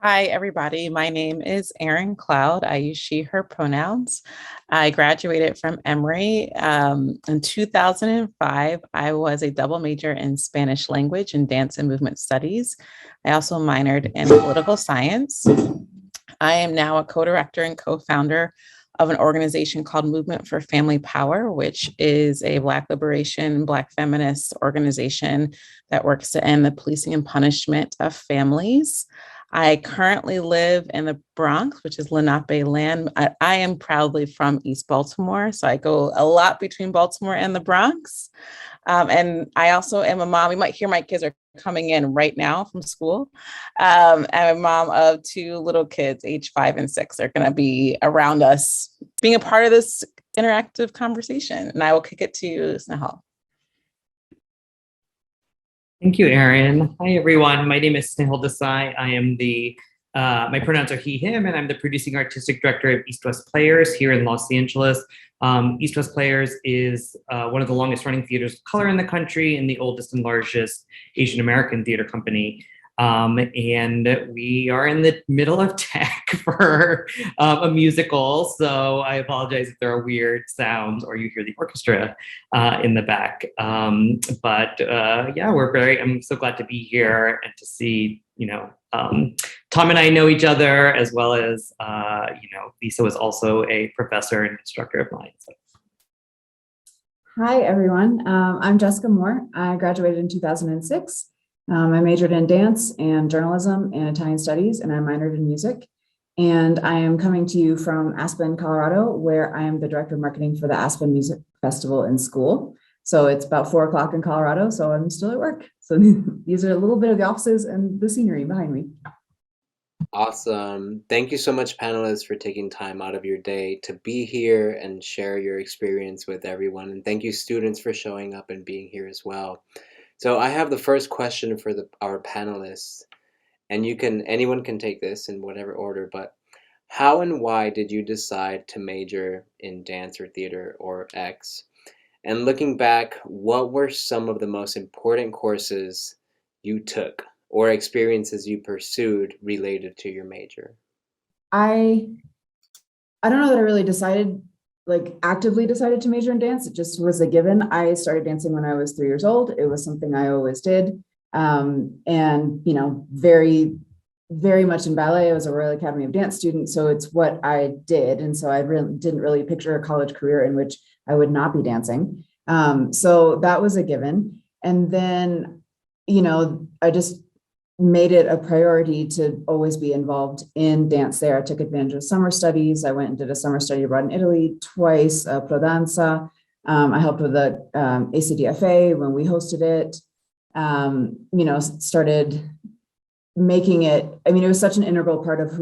Hi, everybody. My name is Erin Cloud. I use she, her pronouns. I graduated from Emory in 2005. I was a double major in Spanish language and dance and movement studies. I also minored in political science. I am now a co-director and co-founder of an organization called Movement for Family Power, which is a Black liberation, Black feminist organization that works to end the policing and punishment of families. I currently live in the Bronx, which is Lenape land. I am proudly from East Baltimore, so I go a lot between Baltimore and the Bronx. And I also am a mom. You might hear my kids are coming in right now from school. I'm a mom of two little kids, age 5 and 6. They're going to be around us, being a part of this interactive conversation. And I will kick it to you, Snehal. Thank you, Erin. Hi, everyone. My name is Snehal Desai. I am my pronouns are he, him, and I'm the producing artistic director of East West Players here in Los Angeles. East West Players is one of the longest running theaters of color in the country and the oldest and largest Asian American theater company. And we are in the middle of tech for a musical, so I apologize if there are weird sounds or you hear the orchestra in the back. Yeah, I'm so glad to be here and to see, Tom and I know each other, as well as, Lisa was also a professor and instructor of mine. So. Hi, everyone. I'm Jessica Moore. I graduated in 2006. I majored in dance and journalism and Italian studies, and I minored in music. And I am coming to you from Aspen, Colorado, where I am the director of marketing for the Aspen Music Festival in school. So it's about 4 o'clock in Colorado, so I'm still at work. So these are a little bit of the offices and the scenery behind me. Awesome. Thank you so much, panelists, for taking time out of your day to be here and share your experience with everyone. And thank you, students, for showing up and being here as well. So I have the first question for our panelists, and anyone can take this in whatever order, but how and why did you decide to major in dance or theater or X? And looking back, what were some of the most important courses you took or experiences you pursued related to your major? I don't know that I really actively decided to major in dance. It just was a given. I started dancing when I was 3 years old. It was something I always did. And, very, very much in ballet. I was a Royal Academy of Dance student. So it's what I did. And so I didn't really picture a college career in which I would not be dancing. So that was a given. And then, I just made it a priority to always be involved in dance there. I took advantage of summer studies. I went and did a summer study abroad in Italy twice, Pro Danza. I helped with the ACDFA when we hosted it, started making it, it was such an integral part of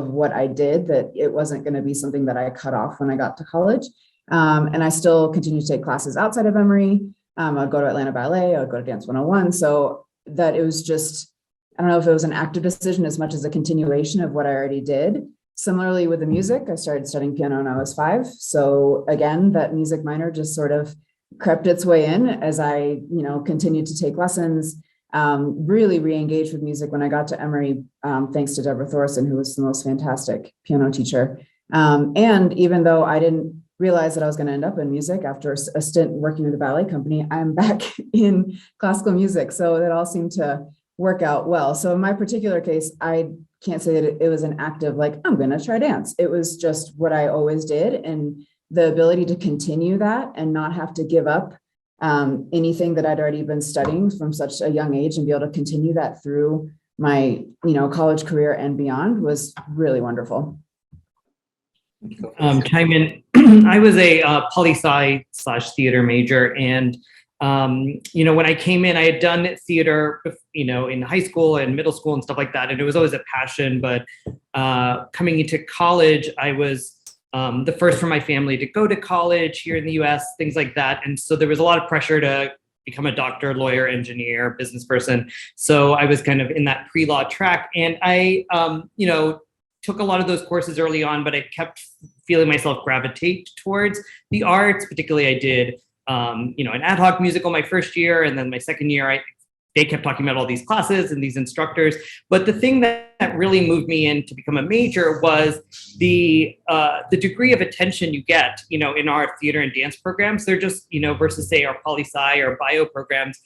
what I did that it wasn't going to be something that I cut off when I got to college. And I still continue to take classes outside of Emory. I'd go to Atlanta Ballet, I would go to Dance 101. So that it was just, I don't know if it was an active decision as much as a continuation of what I already did. Similarly with the music, I started studying piano when I was 5. So again, that music minor just sort of crept its way in as I, continued to take lessons, really re-engaged with music when I got to Emory, thanks to Deborah Thorson, who was the most fantastic piano teacher. And even though I didn't realize that I was going to end up in music after a stint working with a ballet company, I'm back in classical music. So that all seemed to work out well. So in my particular case, I can't say that it was an active, I'm going to try dance. It was just what I always did. And the ability to continue that and not have to give up anything that I'd already been studying from such a young age and be able to continue that through my, college career and beyond was really wonderful. Chime in. I was a poli-sci / theater major, and when I came in, I had done theater, in high school and middle school and stuff like that, and it was always a passion. But coming into college, I was the first from my family to go to college here in the U.S., things like that, and so there was a lot of pressure to become a doctor, lawyer, engineer, business person. So I was kind of in that pre-law track, and I, took a lot of those courses early on, but I kept feeling myself gravitate towards the arts. Particularly, I did, an ad hoc musical my first year, and then my second year, I they kept talking about all these classes and these instructors. But the thing that really moved me in to become a major was the degree of attention you get, in our theater and dance programs. They're just, versus say our poli-sci or bio programs,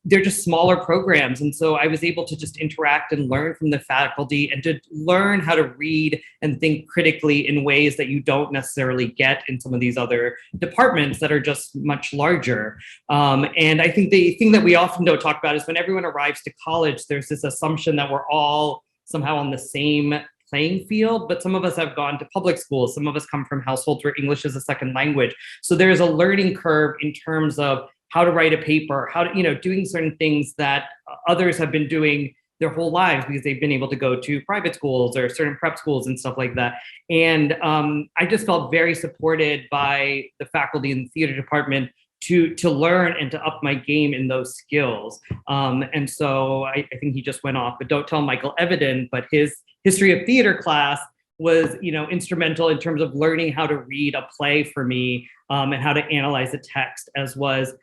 they're just smaller programs. And so I was able to just interact and learn from the faculty and to learn how to read and think critically in ways that you don't necessarily get in some of these other departments that are just much larger. And I think the thing that we often don't talk about is when everyone arrives to college, there's this assumption that we're all somehow on the same playing field, but some of us have gone to public schools. Some of us come from households where English is a second language. So there's a learning curve in terms of how to write a paper, how to, doing certain things that others have been doing their whole lives because they've been able to go to private schools or certain prep schools and stuff like that. And I just felt very supported by the faculty in the theater department to learn and to up my game in those skills. And so I think he just went off, but don't tell Michael Eviden, but his history of theater class was, instrumental in terms of learning how to read a play for me and how to analyze a text, as was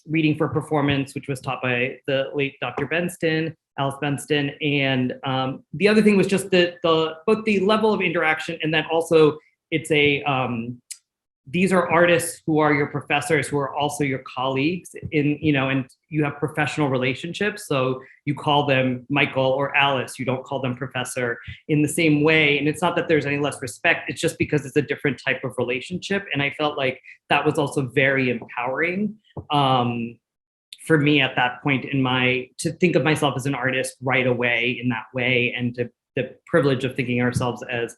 reading for performance, which was taught by the late Dr. Alice Benston. And the other thing was just both the level of interaction, and then also it's these are artists who are your professors, who are also your colleagues and you have professional relationships. So you call them Michael or Alice, you don't call them professor in the same way. And it's not that there's any less respect, it's just because it's a different type of relationship. And I felt like that was also very empowering for me at that point to think of myself as an artist right away in that way, and the privilege of thinking ourselves as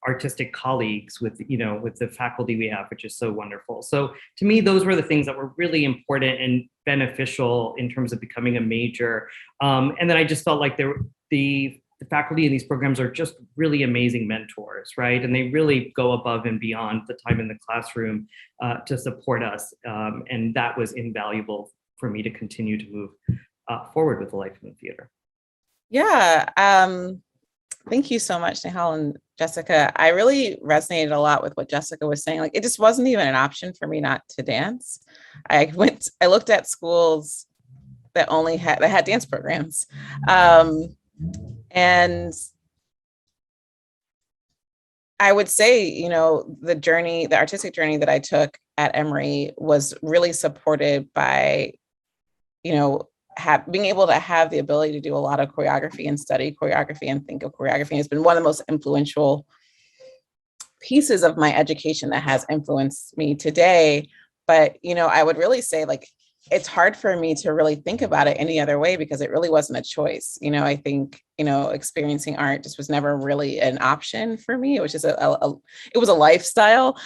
artistic colleagues with the faculty we have, which is so wonderful. So to me, those were the things that were really important and beneficial in terms of becoming a major. And then I just felt like the faculty in these programs are just really amazing mentors, right? And they really go above and beyond the time in the classroom to support us. And that was invaluable for me to continue to move forward with the life in the theater. Yeah. Thank you so much, Nehal and Jessica. I really resonated a lot with what Jessica was saying. Like, it just wasn't even an option for me not to dance. I looked at schools that had dance programs. And I would say, the artistic journey that I took at Emory was really supported by, being able to have the ability to do a lot of choreography and study choreography and think of choreography has been one of the most influential pieces of my education that has influenced me today. But, I would really say, like, it's hard for me to really think about it any other way because it really wasn't a choice. I think, experiencing art just was never really an option for me. It was just it was a lifestyle.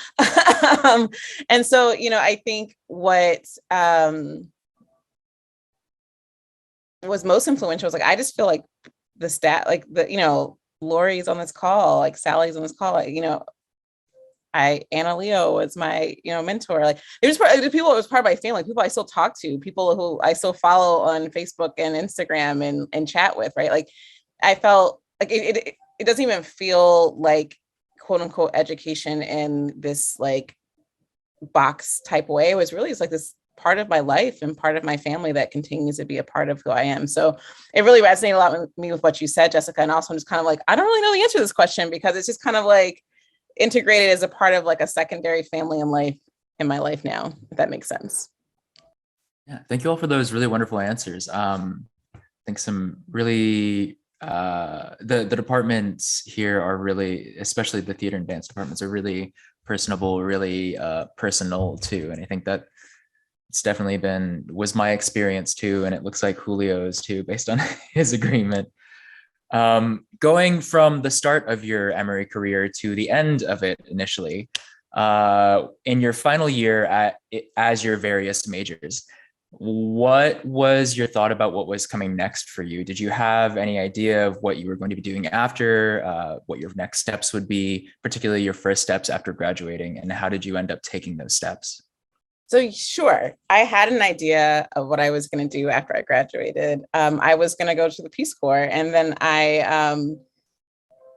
And so, I think what was most influential was, like, I just feel like Lori's on this call, like Sally's on this call, Anna Leo was my, mentor. Like, there's people that was part of my family, people I still talk to, people who I still follow on Facebook and Instagram and chat with, right? Like, I felt like it doesn't even feel like quote unquote education in this like box type way. It was really just like this part of my life and part of my family that continues to be a part of who I am. So it really resonated a lot with me with what you said, Jessica. And also I'm just kind of like, I don't really know the answer to this question because it's just kind of like integrated as a part of like a secondary family in my life now, if that makes sense. Yeah, thank you all for those really wonderful answers. I think some really, the departments here are really, especially the theater and dance departments, are really personable, really personal too. And I think that it's definitely was my experience too. And it looks like Julio's too, based on his agreement. Going from the start of your Emory career to the end of it initially, in your final year as your various majors, what was your thought about what was coming next for you? Did you have any idea of what you were going to be doing after, what your next steps would be, particularly your first steps after graduating, and how did you end up taking those steps? So sure, I had an idea of what I was going to do after I graduated. I was going to go to the Peace Corps, and then I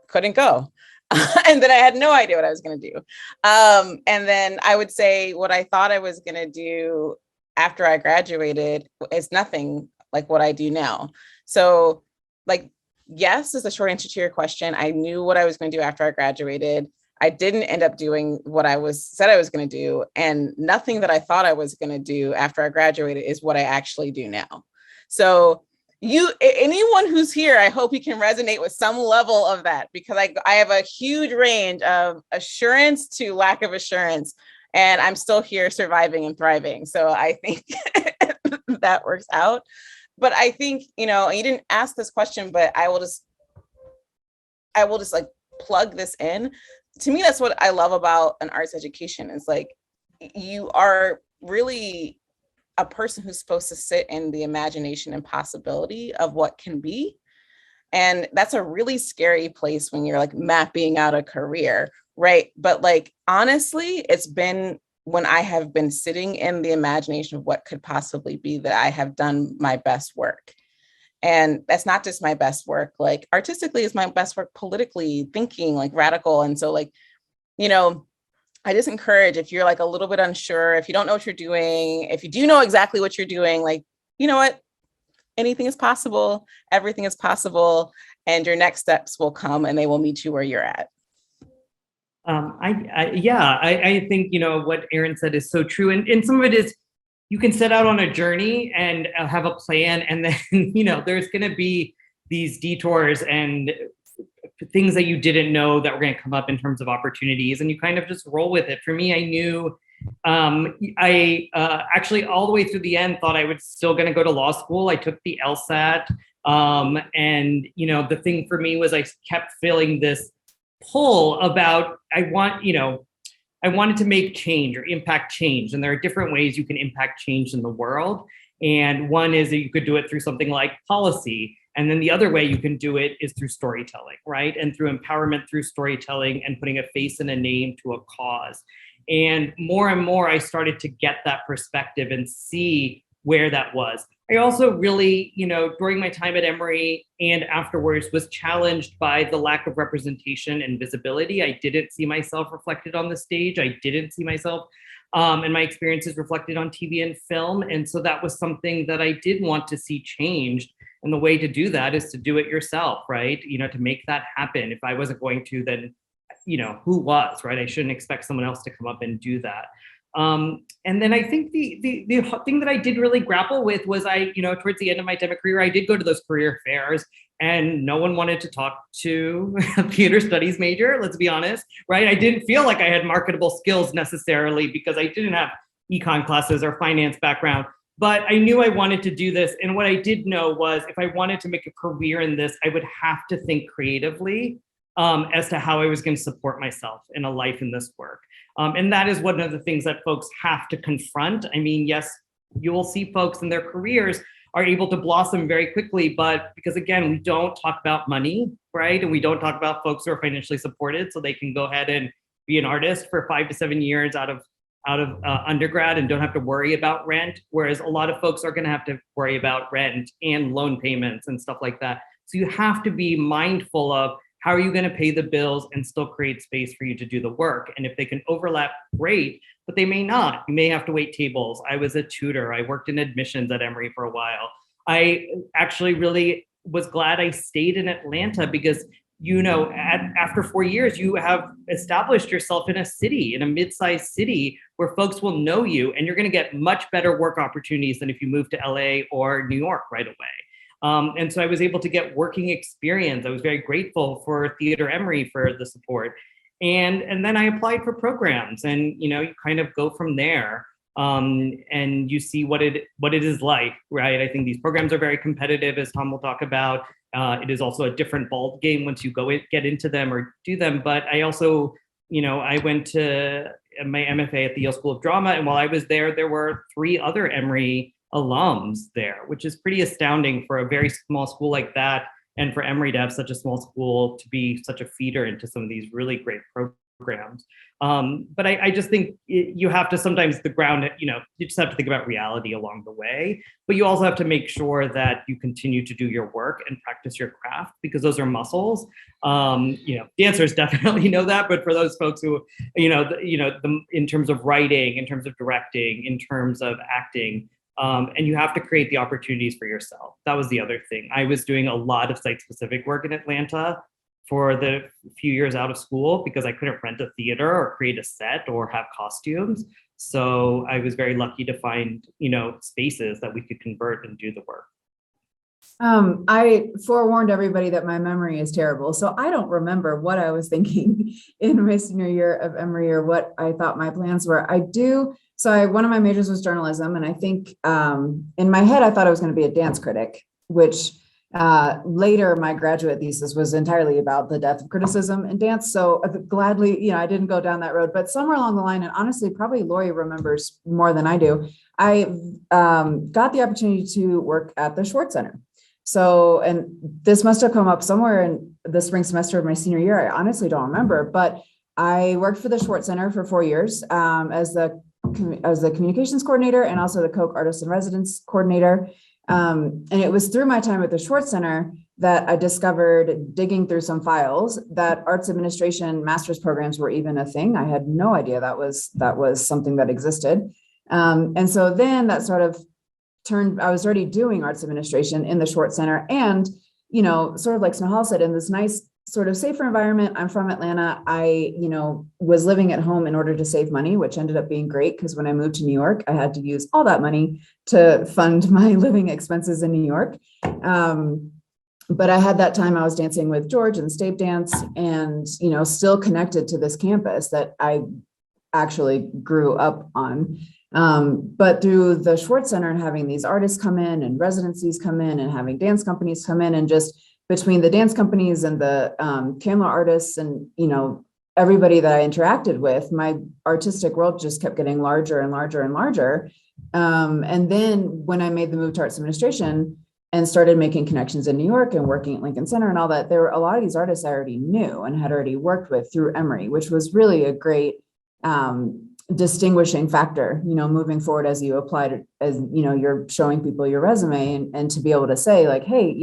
couldn't go. And then I had no idea what I was going to do. And then I would say what I thought I was going to do after I graduated is nothing like what I do now. So like, yes, is the short answer to your question. I knew what I was going to do after I graduated. I didn't end up doing what I said I was going to do. And nothing that I thought I was going to do after I graduated is what I actually do now. So anyone who's here, I hope you can resonate with some level of that, because I have a huge range of assurance to lack of assurance, and I'm still here surviving and thriving. So I think that works out. But I think, you didn't ask this question, but I will just like plug this in. To me, that's what I love about an arts education, is like, you are really a person who's supposed to sit in the imagination and possibility of what can be. And that's a really scary place when you're like mapping out a career, right? But like, honestly, it's been when I have been sitting in the imagination of what could possibly be that I have done my best work. And that's not just my best work, like artistically is my best work, politically thinking, like radical. And so like, I just encourage, if you're like a little bit unsure, if you don't know what you're doing, if you do know exactly what you're doing, like, you know what, anything is possible, everything is possible, and your next steps will come and they will meet you where you're at. I think, what Erin said is so true. And some of it is, you can set out on a journey and have a plan. And then, there's going to be these detours and things that you didn't know that were going to come up in terms of opportunities, and you kind of just roll with it. For me, I knew I actually all the way through the end thought I was still going to go to law school. I took the LSAT, and the thing for me was I kept feeling this pull about I wanted to make change or impact change, and there are different ways you can impact change in the world. And one is that you could do it through something like policy. And then the other way you can do it is through storytelling, right? And through empowerment, through storytelling, and putting a face and a name to a cause. And more, I started to get that perspective and see where that was. I also really, during my time at Emory and afterwards, was challenged by the lack of representation and visibility. I didn't see myself reflected on the stage. I didn't see myself and my experiences reflected on TV and film. And so that was something that I did want to see changed. And the way to do that is to do it yourself, right? To make that happen. If I wasn't going to, then, who was, right? I shouldn't expect someone else to come up and do that. And then I think the thing that I did really grapple with was towards the end of my academic career, I did go to those career fairs, and no one wanted to talk to a theater studies major, let's be honest, right? I didn't feel like I had marketable skills necessarily because I didn't have econ classes or finance background. But I knew I wanted to do this. And what I did know was if I wanted to make a career in this, I would have to think creatively as to how I was going to support myself in a life in this work. And that is one of the things that folks have to confront. I mean, yes, you will see folks in their careers are able to blossom very quickly, but because again, we don't talk about money, right? And we don't talk about folks who are financially supported so they can go ahead and be an artist for 5 to 7 years out of undergrad and don't have to worry about rent, whereas a lot of folks are going to have to worry about rent and loan payments and stuff like that. So you have to be mindful of how are you going to pay the bills and still create space for you to do the work. And if they can overlap, great, but they may not. You may have to wait tables. I was a tutor. I worked in admissions at Emory for a while. I actually really was glad I stayed in Atlanta because after 4 years, you have established yourself in a city, in a mid-sized city where folks will know you, and you're going to get much better work opportunities than if you move to LA or New York right away. And so I was able to get working experience. I was very grateful for Theater Emory for the support. And then I applied for programs, and you kind of go from there. And you see what it is like, right? I think these programs are very competitive, as Tom will talk about. It is also a different ball game once you get into them or do them. But I also, I went to my MFA at the Yale School of Drama, and while I was there were 3 other Emory alums there, which is pretty astounding for a very small school like that, and for Emory to have such a small school to be such a feeder into some of these really great programs. programs. But I just think you have to sometimes the ground, you just have to think about reality along the way, but you also have to make sure that you continue to do your work and practice your craft, because those are muscles. Dancers definitely know that, but for those folks who, in terms of writing, in terms of directing, in terms of acting, and you have to create the opportunities for yourself. That was the other thing. I was doing a lot of site-specific work in Atlanta for the few years out of school because I couldn't rent a theater or create a set or have costumes. So I was very lucky to find, spaces that we could convert and do the work. I forewarned everybody that my memory is terrible, so I don't remember what I was thinking in my senior year of Emory or what I thought my plans were. One of my majors was journalism, and I think in my head I thought I was going to be a dance critic, which later my graduate thesis was entirely about the death of criticism in dance. So gladly, I didn't go down that road, but somewhere along the line, and honestly, probably Lori remembers more than I do, I got the opportunity to work at the Schwartz Center. So, and this must have come up somewhere in the spring semester of my senior year. I honestly don't remember, but I worked for the Schwartz Center for 4 years as the communications coordinator and also the Koch Artists in Residence coordinator. And it was through my time at the Schwartz Center that I discovered, digging through some files, that arts administration master's programs were even a thing. I had no idea that was something that existed. And so then that sort of I was already doing arts administration in the Schwartz Center, and, sort of like Snehal said, in this nice sort of safer environment. I'm from Atlanta. I, was living at home in order to save money, which ended up being great because when I moved to New York, I had to use all that money to fund my living expenses in New York. But I had that time I was dancing with George and Stave Dance and, still connected to this campus that I actually grew up on. But through the Schwartz Center and having these artists come in and residencies come in and having dance companies come in, and just between the dance companies and the camera artists and, everybody that I interacted with, my artistic world just kept getting larger and larger and larger. And then when I made the move to arts administration and started making connections in New York and working at Lincoln Center and all that, there were a lot of these artists I already knew and had already worked with through Emory, which was really a great distinguishing factor, moving forward as you applied, as, you're showing people your resume and to be able to say like, hey,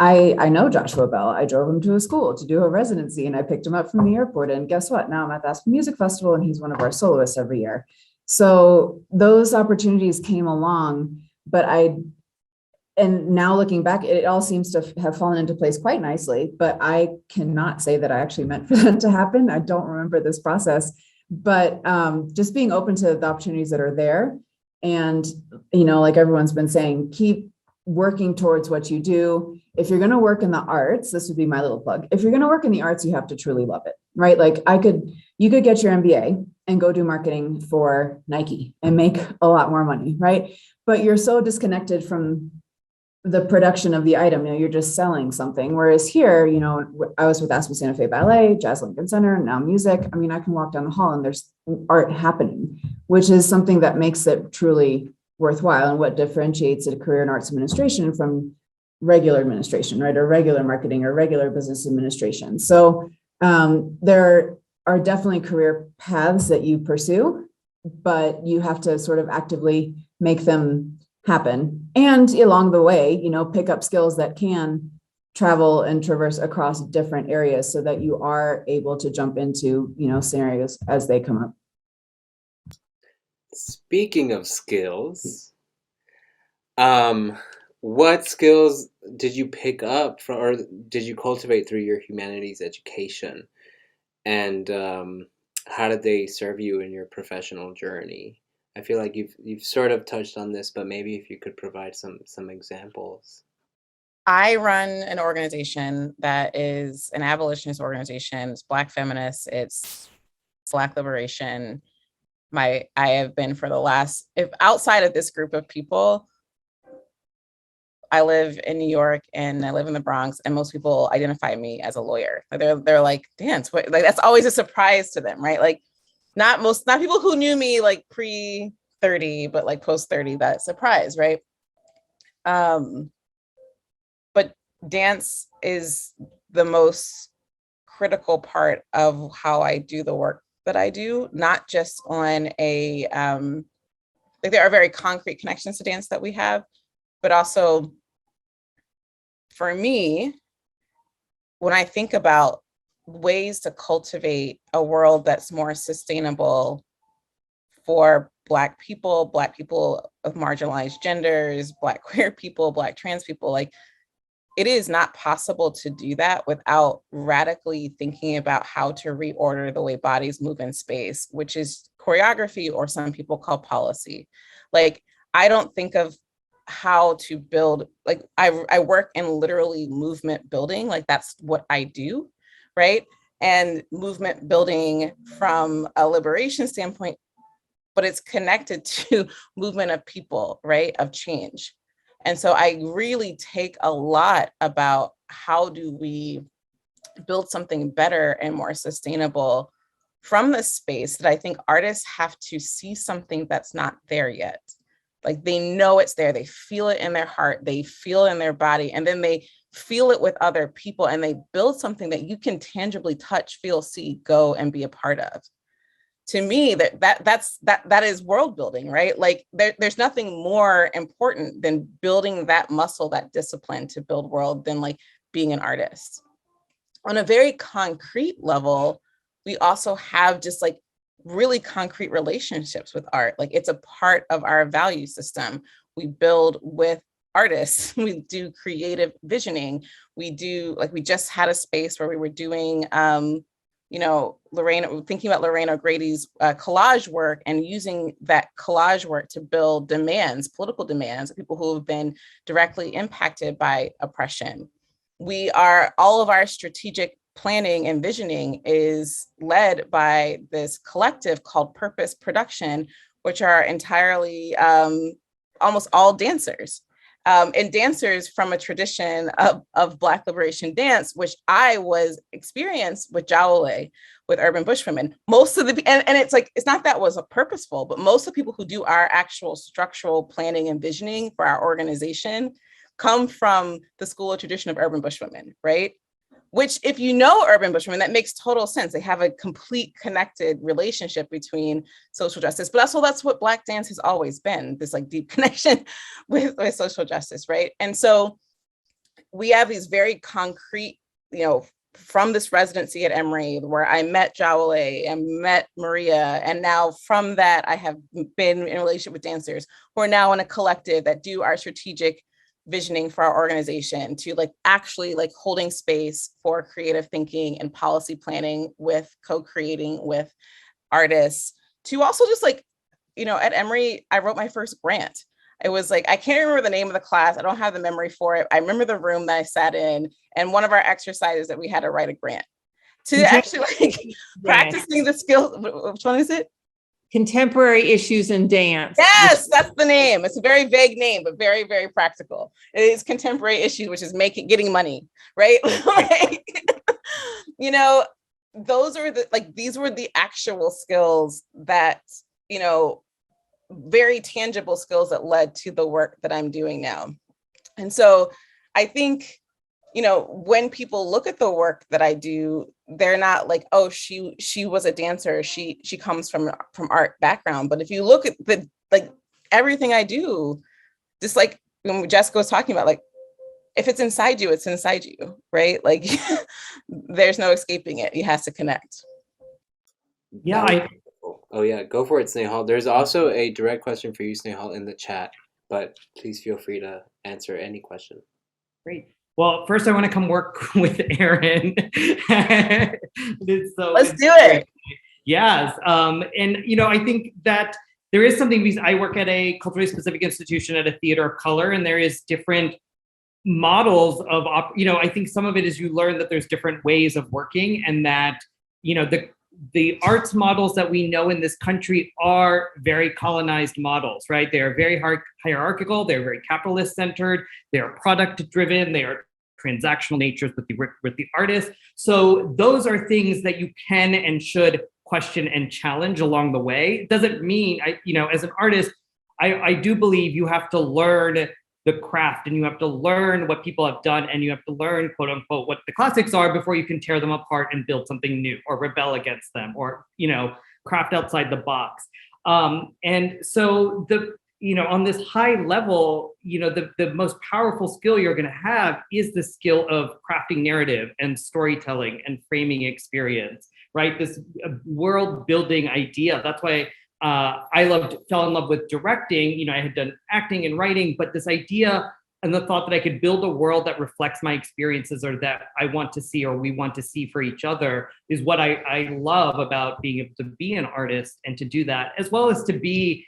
I know Joshua Bell. I drove him to a school to do a residency and I picked him up from the airport. And guess what? Now I'm at the Aspen Music Festival and he's one of our soloists every year. So those opportunities came along, and now looking back, it all seems to have fallen into place quite nicely, but I cannot say that I actually meant for that to happen. I don't remember this process. But just being open to the opportunities that are there. And, like everyone's been saying, keep working towards what you do. If you're going to work in the arts, this would be my little plug. If you're going to work in the arts, you have to truly love it, right? Like you could get your MBA and go do marketing for Nike and make a lot more money, right? But you're so disconnected from the production of the item, you're just selling something. Whereas here, I was with Aspen Santa Fe Ballet, Jazz Lincoln Center, now music. I mean, I can walk down the hall and there's art happening, which is something that makes it truly worthwhile and what differentiates a career in arts administration from regular administration, right? Or regular marketing or regular business administration. So there are definitely career paths that you pursue, but you have to sort of actively make them happen. And along the way, pick up skills that can travel and traverse across different areas so that you are able to jump into, scenarios as they come up. Speaking of skills, what skills did you pick up from, or did you cultivate through your humanities education? And how did they serve you in your professional journey? I feel like you've sort of touched on this, but maybe if you could provide some examples. I run an organization that is an abolitionist organization. It's Black feminists. It's Black liberation. I have been for the last, if outside of this group of people, I live in New York and I live in the Bronx, and most people identify me as a lawyer. They're like, dance, what? Like that's always a surprise to them, right? Like not people who knew me like pre 30, but like post 30, that surprise, right? But dance is the most critical part of how I do the work that I do, not just on a, like there are very concrete connections to dance that we have, but also for me, when I think about ways to cultivate a world that's more sustainable for Black people of marginalized genders, Black queer people, Black trans people, like it is not possible to do that without radically thinking about how to reorder the way bodies move in space, which is choreography, or some people call policy. Like, I don't think of how to build, like I work in literally movement building, like that's what I do, right? And movement building from a liberation standpoint, but it's connected to movement of people, right? Of change. And so I really take a lot about how do we build something better and more sustainable from the space that I think artists have to see something that's not there yet. Like they know it's there, they feel it in their heart, they feel it in their body, and then they feel it with other people and they build something that you can tangibly touch, feel, see, go, and be a part of. To me, that is world building, right? Like there's nothing more important than building that muscle, that discipline to build world than like being an artist. On a very concrete level, we also have just like really concrete relationships with art. Like it's a part of our value system. We build with artists, we do creative visioning. We do, like we just had a space where we were doing thinking about Lorraine O'Grady's collage work and using that collage work to build demands, political demands of people who have been directly impacted by oppression. All of our strategic planning and visioning is led by this collective called Purpose Production, which are entirely almost all dancers. And dancers from a tradition of Black liberation dance, which I was experienced with Jawole, with urban bushwomen. Most of the, and it's like, it's not that was purposeful, but most of the people who do our actual structural planning and visioning for our organization come from the school of tradition of urban bushwomen, right? Which, if you know urban bushwomen, that makes total sense. They have a complete connected relationship between social justice, but also that's what Black dance has always been, this like deep connection with social justice, right? And so we have these very concrete, from this residency at Emory, where I met Jawole and met Maria, and now from that, I have been in a relationship with dancers who are now in a collective that do our strategic visioning for our organization, to like actually like holding space for creative thinking and policy planning with co-creating with artists, to also just like, at Emory, I wrote my first grant. It was like, I can't remember the name of the class. I don't have the memory for it. I remember the room that I sat in, and one of our exercises that we had to write a grant to actually like practicing the skills. Which one is it? Contemporary Issues in Dance. Yes, that's the name. It's a very vague name, but very, very practical. It is Contemporary Issues, which is getting money, right? Those are these were the actual skills that, very tangible skills that led to the work that I'm doing now. And so I think, when people look at the work that I do, they're not like, oh, she was a dancer, she comes from art background. But if you look at everything I do, just like when Jessica was talking about, like, if it's inside you, it's inside you, right? Like there's no escaping it. It has to connect. Yeah. Oh yeah, go for it, Snehal. There's also a direct question for you, Snehal, in the chat, but please feel free to answer any question. Great. Well, first I want to come work with Erin. Let's do it. Yes. And, I think that there is something, because I work at a culturally specific institution at a theater of color, and there is different models of, I think some of it is you learn that there's different ways of working, and that, the arts models that we know in this country are very colonized models, right? They are very hierarchical. They're very capitalist centered. They are product driven. They are transactional natures with the artist. So those are things that you can and should question and challenge along the way. It doesn't mean, as an artist, I do believe you have to learn the craft, and you have to learn what people have done, and you have to learn, quote unquote, what the classics are before you can tear them apart and build something new or rebel against them or, craft outside the box. And so on this high level, the most powerful skill you're going to have is the skill of crafting narrative and storytelling and framing experience, right? This world building idea. That's why fell in love with directing. I had done acting and writing, but this idea and the thought that I could build a world that reflects my experiences or that I want to see or we want to see for each other is what I love about being able to be an artist and to do that, as well as to be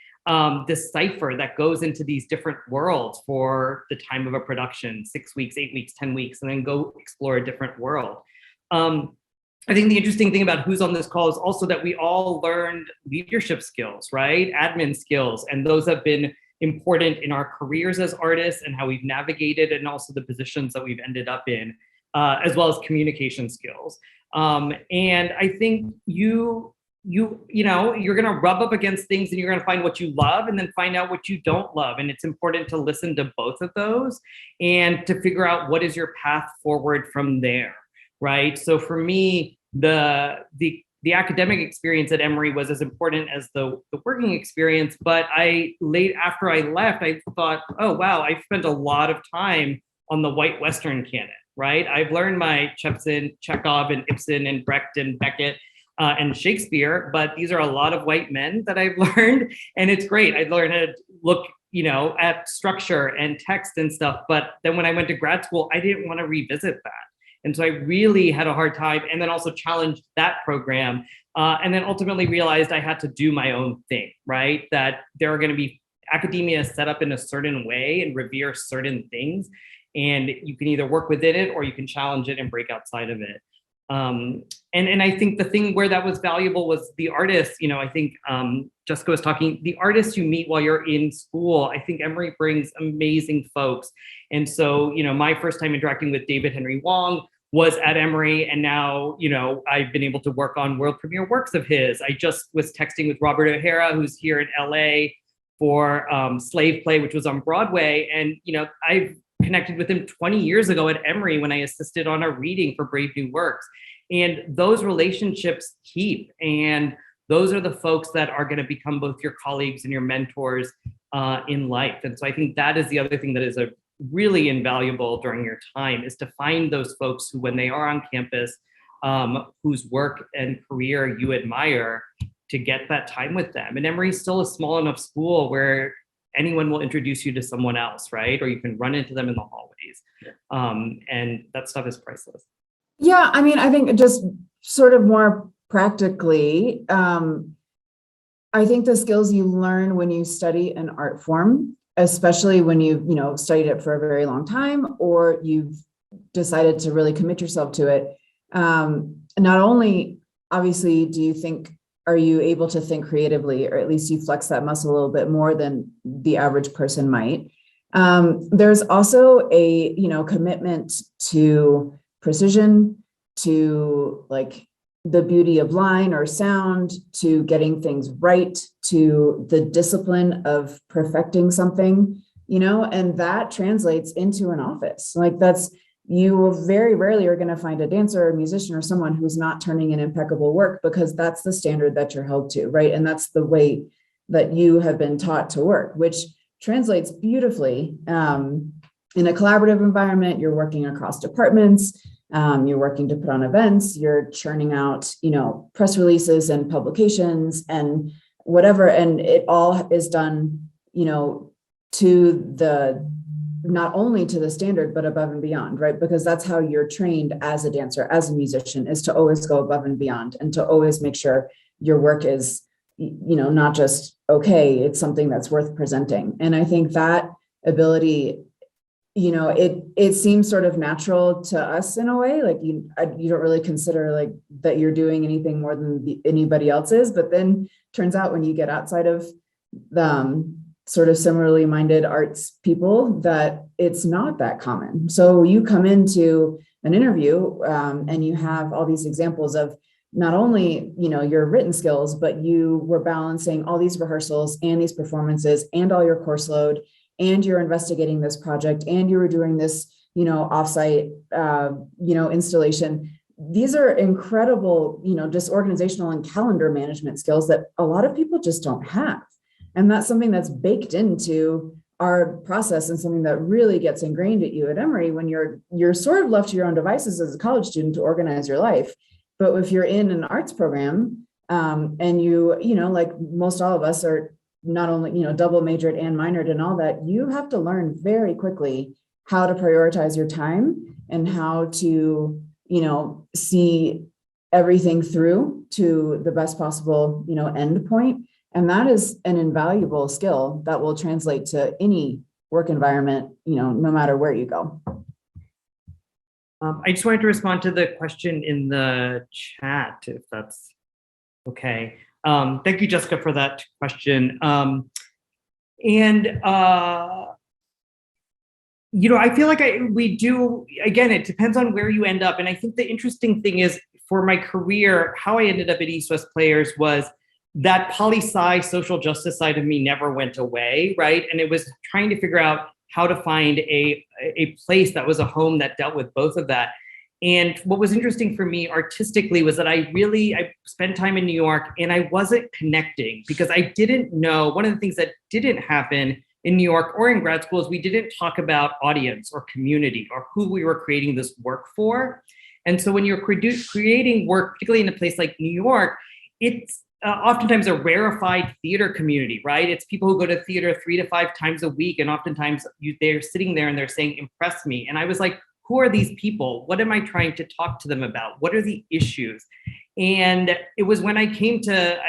this cipher that goes into these different worlds for the time of a production, 6 weeks, 8 weeks, 10 weeks, and then go explore a different world. I think the interesting thing about who's on this call is also that we all learned leadership skills, right? Admin skills, and those have been important in our careers as artists and how we've navigated, and also the positions that we've ended up in, as well as communication skills. And I think you're gonna rub up against things and you're gonna find what you love and then find out what you don't love. And it's important to listen to both of those and to figure out what is your path forward from there, right? So for me, the academic experience at Emory was as important as the working experience, but after I left, I thought, oh, wow, I spent a lot of time on the white Western canon, right? I've learned my Shevson, Chekhov, and Ibsen, and Brecht, and Beckett, and Shakespeare, but these are a lot of white men that I've learned, and it's great. I learned how to look, at structure and text and stuff, but then when I went to grad school, I didn't want to revisit that. And so I really had a hard time, and then also challenged that program, and then ultimately realized I had to do my own thing, right? That there are going to be academia set up in a certain way and revere certain things, and you can either work within it or you can challenge it and break outside of it. And I think the thing where that was valuable was the artists. I think Jessica was talking, the artists you meet while you're in school. I think Emory brings amazing folks. And so, my first time interacting with David Henry Wong was at Emory, and now, I've been able to work on world premiere works of his. I just was texting with Robert O'Hara, who's here in LA for Slave Play, which was on Broadway. And, I've connected with him 20 years ago at Emory when I assisted on a reading for Brave New Works. And those relationships keep, and those are the folks that are going to become both your colleagues and your mentors in life. And so I think that is the other thing that is really invaluable during your time, is to find those folks who, when they are on campus, whose work and career you admire, to get that time with them. And Emory is still a small enough school where anyone will introduce you to someone else, right? Or you can run into them in the hallways. And that stuff is priceless. Yeah, I mean, I think just sort of more practically, I think the skills you learn when you study an art form, especially when you've, studied it for a very long time, or you've decided to really commit yourself to it. Not only, obviously, are you able to think creatively, or at least you flex that muscle a little bit more than the average person might. There's also a, commitment to precision, to like the beauty of line or sound, to getting things right, to the discipline of perfecting something, and that translates into an office. Like you very rarely are going to find a dancer or a musician or someone who's not turning in impeccable work, because that's the standard that you're held to, right? And that's the way that you have been taught to work, which translates beautifully in a collaborative environment. You're working across departments. You're working to put on events, you're churning out, press releases and publications and whatever. And it all is done, not only to the standard, but above and beyond, right? Because that's how you're trained as a dancer, as a musician, is to always go above and beyond, and to always make sure your work is, not just okay, it's something that's worth presenting. And I think that ability, it seems sort of natural to us in a way, like you don't really consider like that you're doing anything more than anybody else is. But then turns out when you get outside of the sort of similarly minded arts people, that it's not that common. So you come into an interview and you have all these examples of not only, your written skills, but you were balancing all these rehearsals and these performances and all your course load and you're investigating this project, and you were doing this, offsite, installation. These are incredible, just organizational and calendar management skills that a lot of people just don't have. And that's something that's baked into our process and something that really gets ingrained at you at Emory when you're sort of left to your own devices as a college student to organize your life. But if you're in an arts program, and like most all of us are not only, double majored and minored and all that, you have to learn very quickly how to prioritize your time and how to, see everything through to the best possible, end point. And that is an invaluable skill that will translate to any work environment, no matter where you go. I just wanted to respond to the question in the chat, if that's okay. Thank you, Jessica, for that question. I feel like we do, again, it depends on where you end up. And I think the interesting thing is, for my career, how I ended up at East West Players was that poli-sci social justice side of me never went away, right? And it was trying to figure out how to find a place that was a home that dealt with both of that. And what was interesting for me artistically was that I spent time in New York and I wasn't connecting because I didn't know, one of the things that didn't happen in New York or in grad school is we didn't talk about audience or community or who we were creating this work for. And so when you're creating work, particularly in a place like New York, it's oftentimes a rarefied theater community, right? It's people who go to theater 3 to 5 times a week. And oftentimes they're sitting there and they're saying, impress me. And I was like, who are these people? What am I trying to talk to them about? What are the issues? And it was when I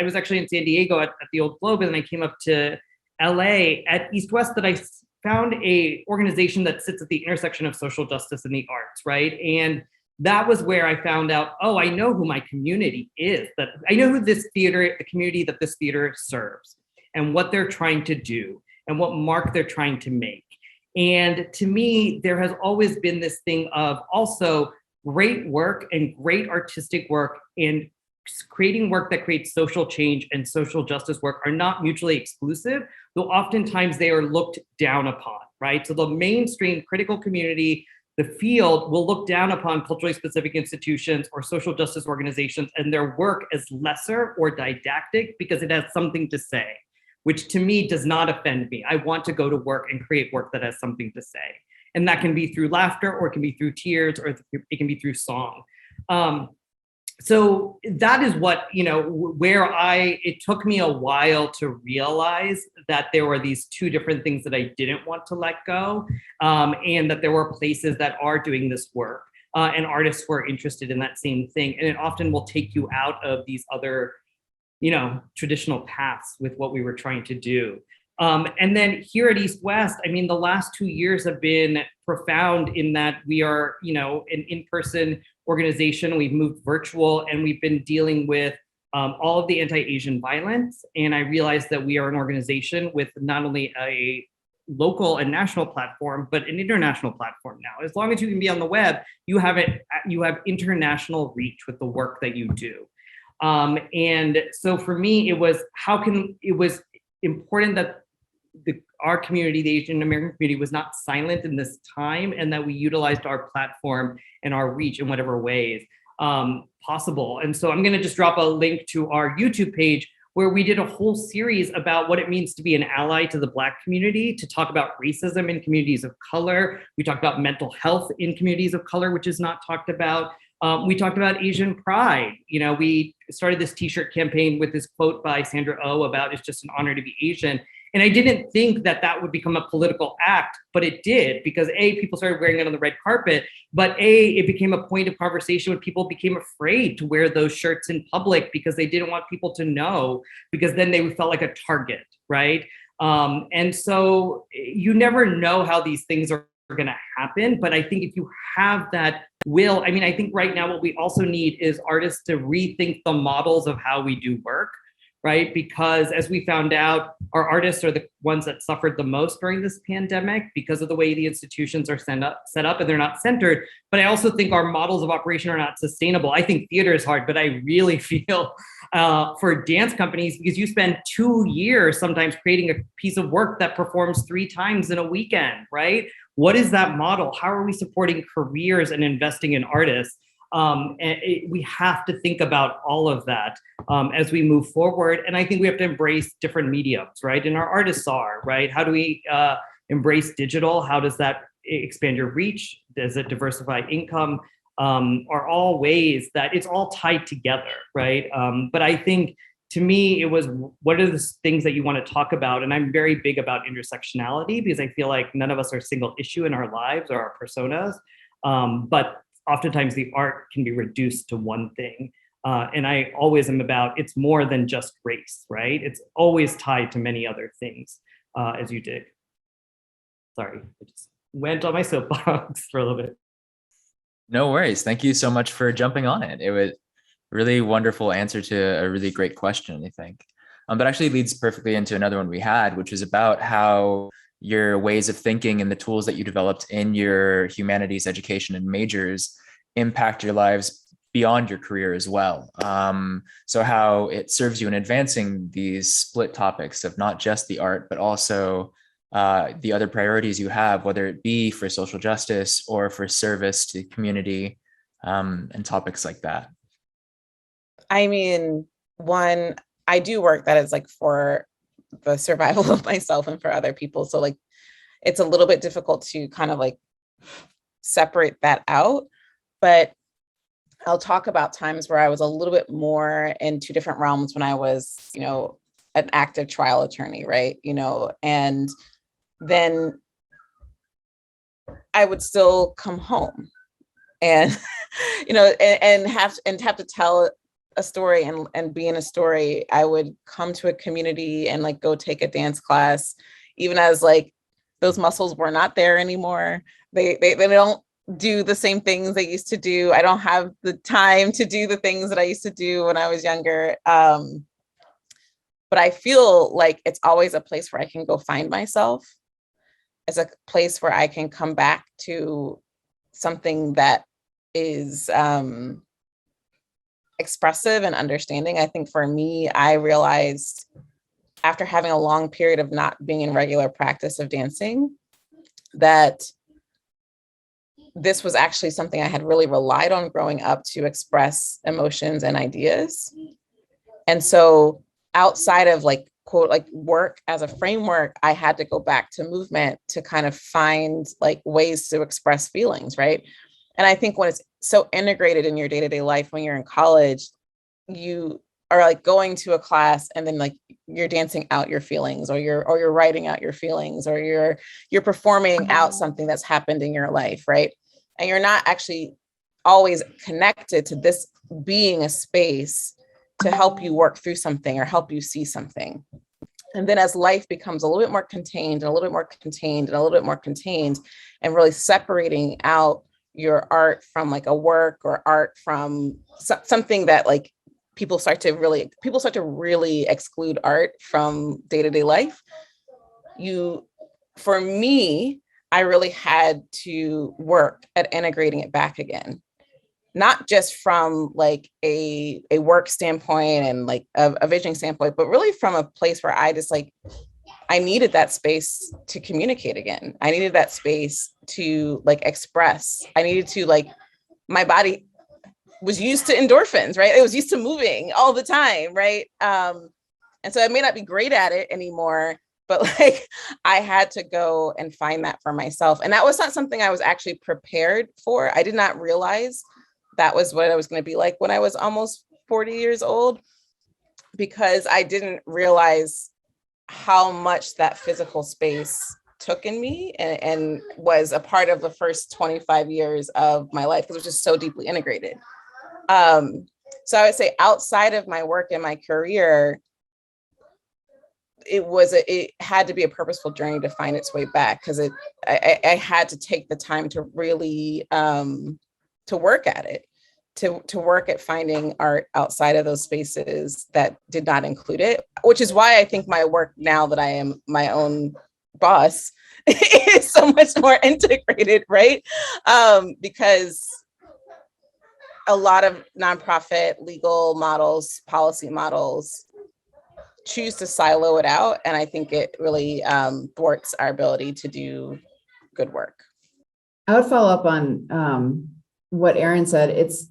was actually in San Diego at the Old Globe, and then I came up to LA at East West that I found a organization that sits at the intersection of social justice and the arts, right? And that was where I found out, oh, I know who my community is, that I know who the community that this theater serves and what they're trying to do and what mark they're trying to make. And to me, there has always been this thing of also great work and great artistic work and creating work that creates social change and social justice work are not mutually exclusive, though oftentimes they are looked down upon, right? So the mainstream critical community, the field, will look down upon culturally specific institutions or social justice organizations and their work as lesser or didactic because it has something to say, which to me does not offend me. I want to go to work and create work that has something to say. And that can be through laughter, or it can be through tears, or it can be through song. So that is what, it took me a while to realize that there were these two different things that I didn't want to let go, and that there were places that are doing this work, and artists who are interested in that same thing. And it often will take you out of these other, traditional paths with what we were trying to do. And then here at East West, the last 2 years have been profound in that we are, an in-person organization. We've moved virtual, and we've been dealing with all of the anti-Asian violence. And I realized that we are an organization with not only a local and national platform, but an international platform now. As long as you can be on the web, you have international reach with the work that you do. And so for me, it was important that our community, the Asian American community, was not silent in this time, and that we utilized our platform and our reach in whatever ways possible. And so I'm going to just drop a link to our YouTube page where we did a whole series about what it means to be an ally to the Black community, to talk about racism in communities of color. We talked about mental health in communities of color, which is not talked about. We talked about Asian pride. We started this t-shirt campaign with this quote by Sandra Oh about "It's just an honor to be Asian." And I didn't think that that would become a political act, but it did, because people started wearing it on the red carpet, but it became a point of conversation when people became afraid to wear those shirts in public because they didn't want people to know, because then they felt like a target, right? And so you never know how these things are going to happen, but I think if you have that will, I think right now what we also need is artists to rethink the models of how we do work, right? Because as we found out, our artists are the ones that suffered the most during this pandemic because of the way the institutions are set up and they're not centered. But I also think our models of operation are not sustainable. I think theater is hard, but I really feel for dance companies, because you spend 2 years sometimes creating a piece of work that performs 3 times in a weekend, right? What is that model? How are we supporting careers and investing in artists? We have to think about all of that as we move forward. And I think we have to embrace different mediums, right? And our artists are, right? How do we embrace digital? How does that expand your reach? Does it diversify income? Are all ways that it's all tied together, right? But I think to me, it was, what are the things that you want to talk about? And I'm very big about intersectionality because I feel like none of us are a single issue in our lives or our personas. But oftentimes the art can be reduced to one thing. And I always am about, it's more than just race, right? It's always tied to many other things, as you did. Sorry, I just went on my soapbox for a little bit. No worries. Thank you so much for jumping on it. It was really wonderful answer to a really great question, I think. But actually leads perfectly into another one we had, which is about how your ways of thinking and the tools that you developed in your humanities education and majors impact your lives beyond your career as well. So how it serves you in advancing these split topics of not just the art, but also the other priorities you have, whether it be for social justice or for service to the community, and topics like that. I mean, one, I do work that is like for the survival of myself and for other people. So like, it's a little bit difficult to kind of like separate that out, but I'll talk about times where I was a little bit more in 2 different realms when I was, an active trial attorney, right? And then I would still come home and, and have to tell a story and be in a story. I would come to a community and like go take a dance class, even as like those muscles were not there anymore. They don't do the same things they used to do. I don't have the time to do the things that I used to do when I was younger. But I feel like it's always a place where I can go find myself. It's a place where I can come back to something that is expressive and understanding. I think for me, I realized after having a long period of not being in regular practice of dancing, that this was actually something I had really relied on growing up to express emotions and ideas. And so outside of like, quote, like work as a framework, I had to go back to movement to kind of find like ways to express feelings, right? And I think when it's so integrated in your day-to-day life, when you're in college, you are like going to a class and then like you're dancing out your feelings, or you're writing out your feelings, or you're performing out something that's happened in your life, right? And you're not actually always connected to this being a space to help you work through something or help you see something. And then as life becomes a little bit more contained and a little bit more contained and a little bit more contained, and really separating out your art from like a work, or art from something that like people start to really exclude art from day-to-day life. For me, I really had to work at integrating it back again, not just from like a work standpoint and like a vision standpoint, but really from a place where I just like, I needed that space to communicate again. I needed that space to like express. I needed to like, my body was used to endorphins, right? It was used to moving all the time, right? And so I may not be great at it anymore, but like I had to go and find that for myself. And that was not something I was actually prepared for. I did not realize that was what I was going to be like when I was almost 40 years old, because I didn't realize how much that physical space took in me and was a part of the first 25 years of my life, because it was just so deeply integrated. So I would say outside of my work and my career, it had to be a purposeful journey to find its way back, because I had to take the time to really to work at it. to work at finding art outside of those spaces that did not include it, which is why I think my work now that I am my own boss is so much more integrated, right? Because a lot of nonprofit legal models, policy models choose to silo it out. And I think it really thwarts our ability to do good work. I would follow up on what Erin said. It's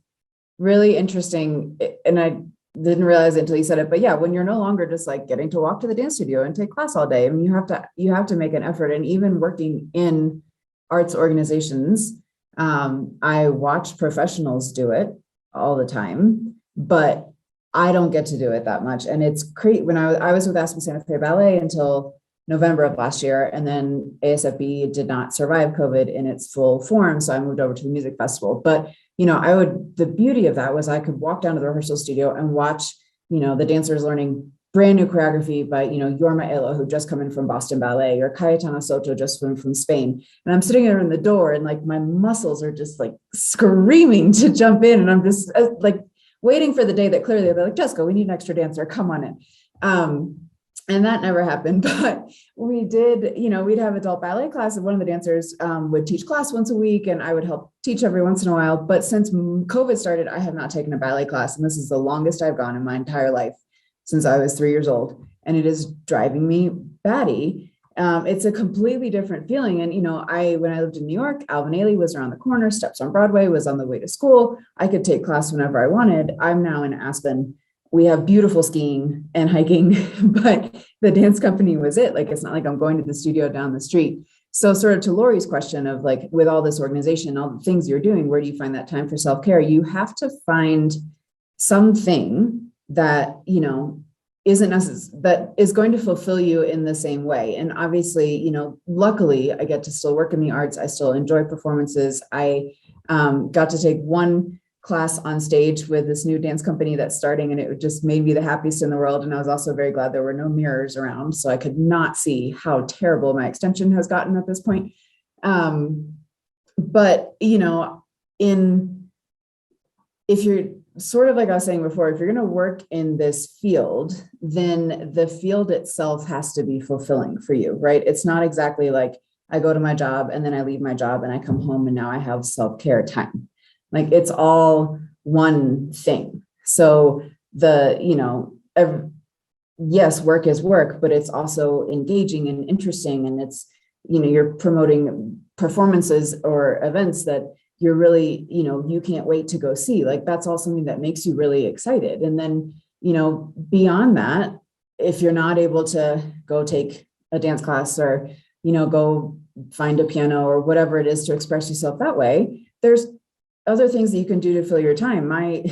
really interesting, and I didn't realize it until you said it, but yeah, when you're no longer just like getting to walk to the dance studio and take class all day, I mean, you have to make an effort. And even working in arts organizations, I watch professionals do it all the time, but I don't get to do it that much. And it's great. When I was with Aspen Santa Fe Ballet until November of last year, and then ASFB did not survive COVID in its full form, so I moved over to the music festival. But the beauty of that was I could walk down to the rehearsal studio and watch, the dancers learning brand new choreography by, Yorma Elo, who just come in from Boston Ballet, or Cayetana Soto just from Spain. And I'm sitting there in the door and like my muscles are just like screaming to jump in. And I'm just like waiting for the day that clearly they're like, Jessica, we need an extra dancer, come on in. And that never happened, but we did, we'd have adult ballet class, and one of the dancers would teach class once a week, and I would help teach every once in a while. But since COVID started, I have not taken a ballet class, and this is the longest I've gone in my entire life since I was 3 years old, and it is driving me batty. It's a completely different feeling. And, when I lived in New York, Alvin Ailey was around the corner, Steps on Broadway was on the way to school. I could take class whenever I wanted. I'm now in Aspen. We have beautiful skiing and hiking, but the dance company was it. Like, it's not like I'm going to the studio down the street. So sort of to Lori's question of like, with all this organization, all the things you're doing, where do you find that time for self-care? You have to find something that, isn't necessary, that is going to fulfill you in the same way. And obviously, luckily I get to still work in the arts. I still enjoy performances. I got to take one class on stage with this new dance company that's starting, and it just made me the happiest in the world. And I was also very glad there were no mirrors around, so I could not see how terrible my extension has gotten at this point. But if you're sort of like I was saying before, if you're going to work in this field, then the field itself has to be fulfilling for you, right? It's not exactly like I go to my job and then I leave my job and I come home and now I have self-care time. Like, it's all one thing. So yes, work is work, but it's also engaging and interesting. And it's, you're promoting performances or events that you're really, you can't wait to go see. Like, that's all something that makes you really excited. And then, beyond that, if you're not able to go take a dance class or, go find a piano or whatever it is to express yourself that way, there's other things that you can do to fill your time. My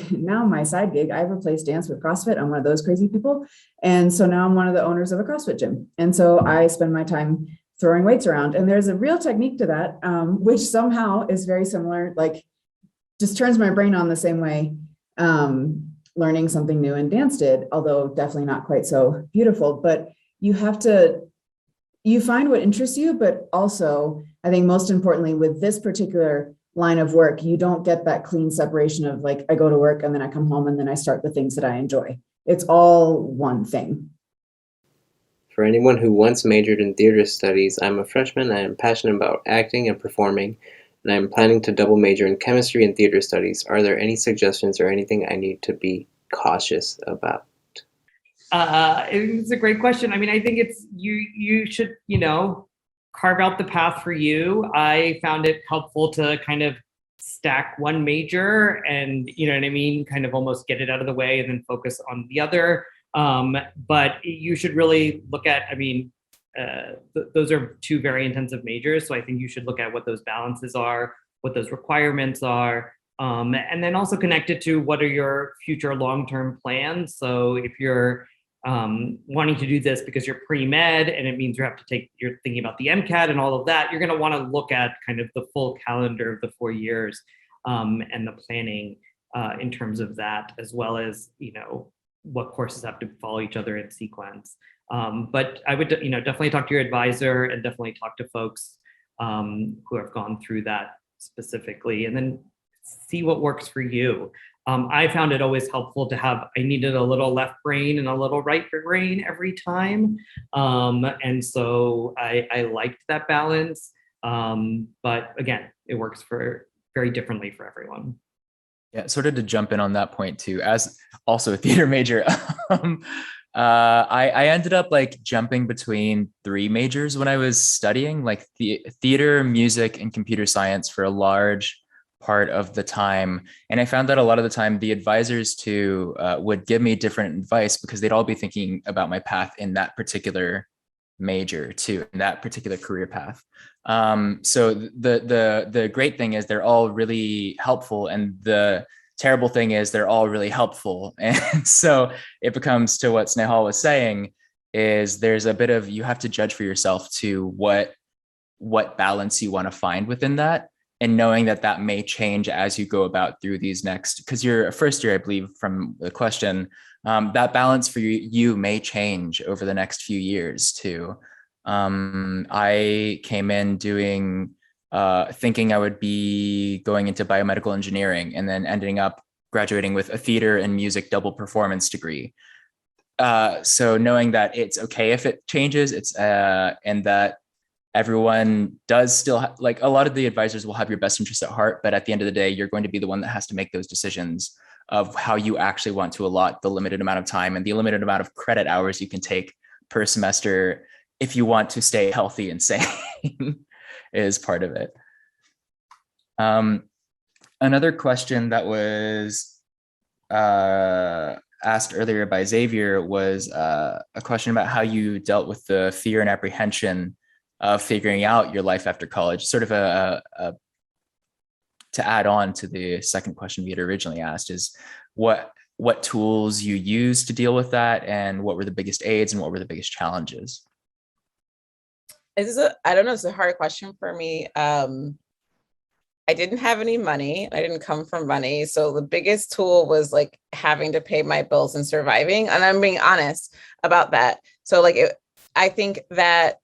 side gig, I've replaced dance with CrossFit. I'm one of those crazy people. And so now I'm one of the owners of a CrossFit gym. And so I spend my time throwing weights around. And there's a real technique to that, which somehow is very similar, like just turns my brain on the same way learning something new in dance did, although definitely not quite so beautiful. But you find what interests you, but also, I think most importantly, with this particular line of work, you don't get that clean separation of like, I go to work and then I come home and then I start the things that I enjoy. It's all one thing. For anyone who once majored in theater studies, I'm a freshman. I am passionate about acting and performing, and I'm planning to double major in chemistry and theater studies. Are there any suggestions or anything I need to be cautious about? It's a great question. I mean, I think it's you should, carve out the path for you. I found it helpful to kind of stack one major and, kind of almost get it out of the way and then focus on the other. But you should really look at, those are two very intensive majors. So I think you should look at what those balances are, what those requirements are, and then also connect it to what are your future long-term plans. So if you're wanting to do this because you're pre-med and it means you're thinking about the MCAT and all of that, you're going to want to look at kind of the full calendar of the 4 years and the planning in terms of that, as well as, what courses have to follow each other in sequence. But I would, definitely talk to your advisor and definitely talk to folks who have gone through that specifically. And then see what works for you. I found it always helpful to have, I needed a little left brain and a little right brain every time. And so I liked that balance. But again, it works for very differently for everyone. Yeah, sort of to jump in on that point too, as also a theater major, I ended up like jumping between 3 majors when I was studying, like the theater, music, and computer science for a large part of the time. And I found that a lot of the time the advisors too would give me different advice because they'd all be thinking about my path in that particular major too, in that particular career path. So the great thing is they're all really helpful, and the terrible thing is they're all really helpful. And so it becomes to what Snehal was saying, is there's a bit of, you have to judge for yourself to what balance you want to find within that, and knowing that that may change as you go about through these next, because you're a first year, I believe from the question, that balance for you may change over the next few years too. I came in doing, thinking I would be going into biomedical engineering, and then ending up graduating with a theater and music double performance degree. So knowing that it's okay if it changes, and that everyone does still like, a lot of the advisors will have your best interest at heart, but at the end of the day, you're going to be the one that has to make those decisions of how you actually want to allot the limited amount of time and the limited amount of credit hours you can take per semester if you want to stay healthy and sane is part of it. Another question that was asked earlier by Xavier was a question about how you dealt with the fear and apprehension of figuring out your life after college, sort of to add on to the second question we had originally asked, is what tools you use to deal with that, and what were the biggest aids and what were the biggest challenges? I don't know, it's a hard question for me. I didn't have any money. I didn't come from money. So the biggest tool was like having to pay my bills and surviving. And I'm being honest about that. So like I think that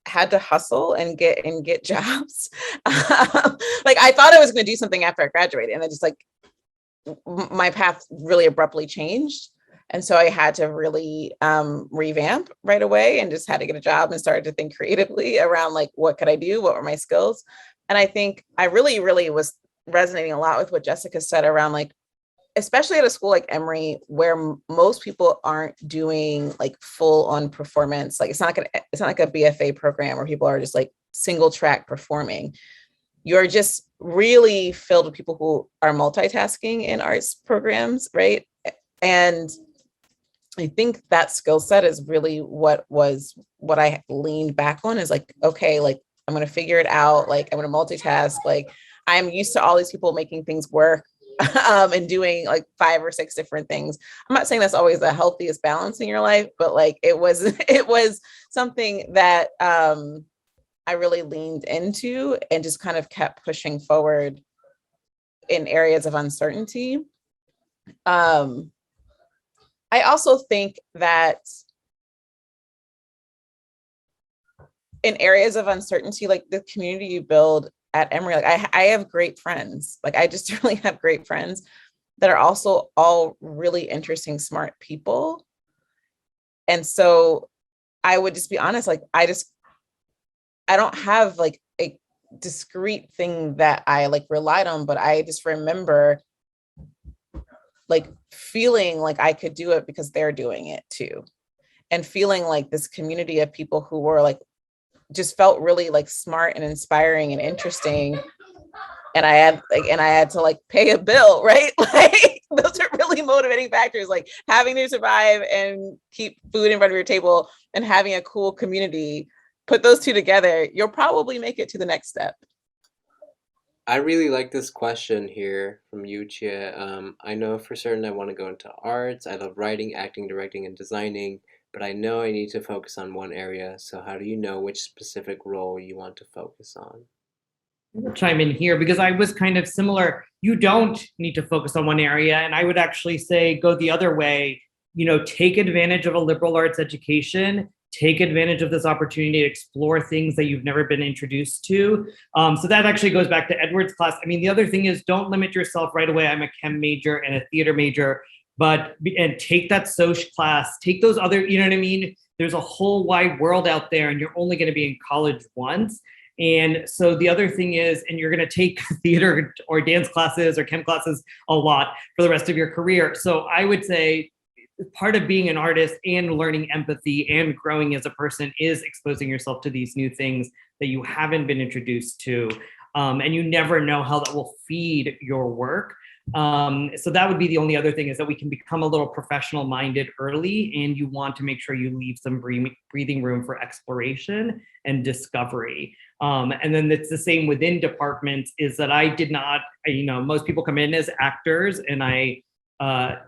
had to hustle and get jobs. Like I thought I was going to do something after I graduated, and I just like my path really abruptly changed. And so I had to really revamp right away, and just had to get a job and started to think creatively around like, what could I do? What were my skills? And I think I really, really was resonating a lot with what Jessica said around like, especially at a school like Emory, where most people aren't doing like full on performance. Like it's not like a BFA program where people are just like single track performing. You're just really filled with people who are multitasking in arts programs, right? And I think that skill set is really what I leaned back on, is like, okay, like I'm going to figure it out. Like I'm going to multitask. Like I'm used to all these people making things work and doing like 5 or 6 different things. I'm not saying that's always the healthiest balance in your life, but like it was something that I really leaned into and just kind of kept pushing forward in areas of uncertainty. I also think that in areas of uncertainty, like the community you build at Emory, like I have great friends. Like I just really have great friends that are also all really interesting, smart people. And so I would just be honest, like I don't have like a discrete thing that I like relied on, but I just remember like feeling like I could do it because they're doing it too. And feeling like this community of people who were like, just felt really like smart and inspiring and interesting. And I had to like pay a bill, right? Like those are really motivating factors, like having to survive and keep food in front of your table and having a cool community. Put those two together, you'll probably make it to the next step. I really like this question here from you, Chia. I know for certain I want to go into arts. I love writing, acting, directing, and designing, but I know I need to focus on one area. So how do you know which specific role you want to focus on? I'll chime in here because I was kind of similar. You don't need to focus on one area. And I would actually say go the other way, take advantage of a liberal arts education take advantage of this opportunity to explore things that you've never been introduced to. So that actually goes back to Edward's class. I mean, the other thing is, don't limit yourself right away. I'm a chem major and a theater major, and take that social class, take those other, you know what I mean? There's a whole wide world out there, and you're only going to be in college once. And so the other thing is, and you're going to take theater or dance classes or chem classes a lot for the rest of your career. So I would say part of being an artist and learning empathy and growing as a person is exposing yourself to these new things that you haven't been introduced to. And you never know how that will feed your work. So that would be the only other thing, is that we can become a little professional minded early, and you want to make sure you leave some breathing room for exploration and discovery. And then it's the same within departments, is that I did not, most people come in as actors, and I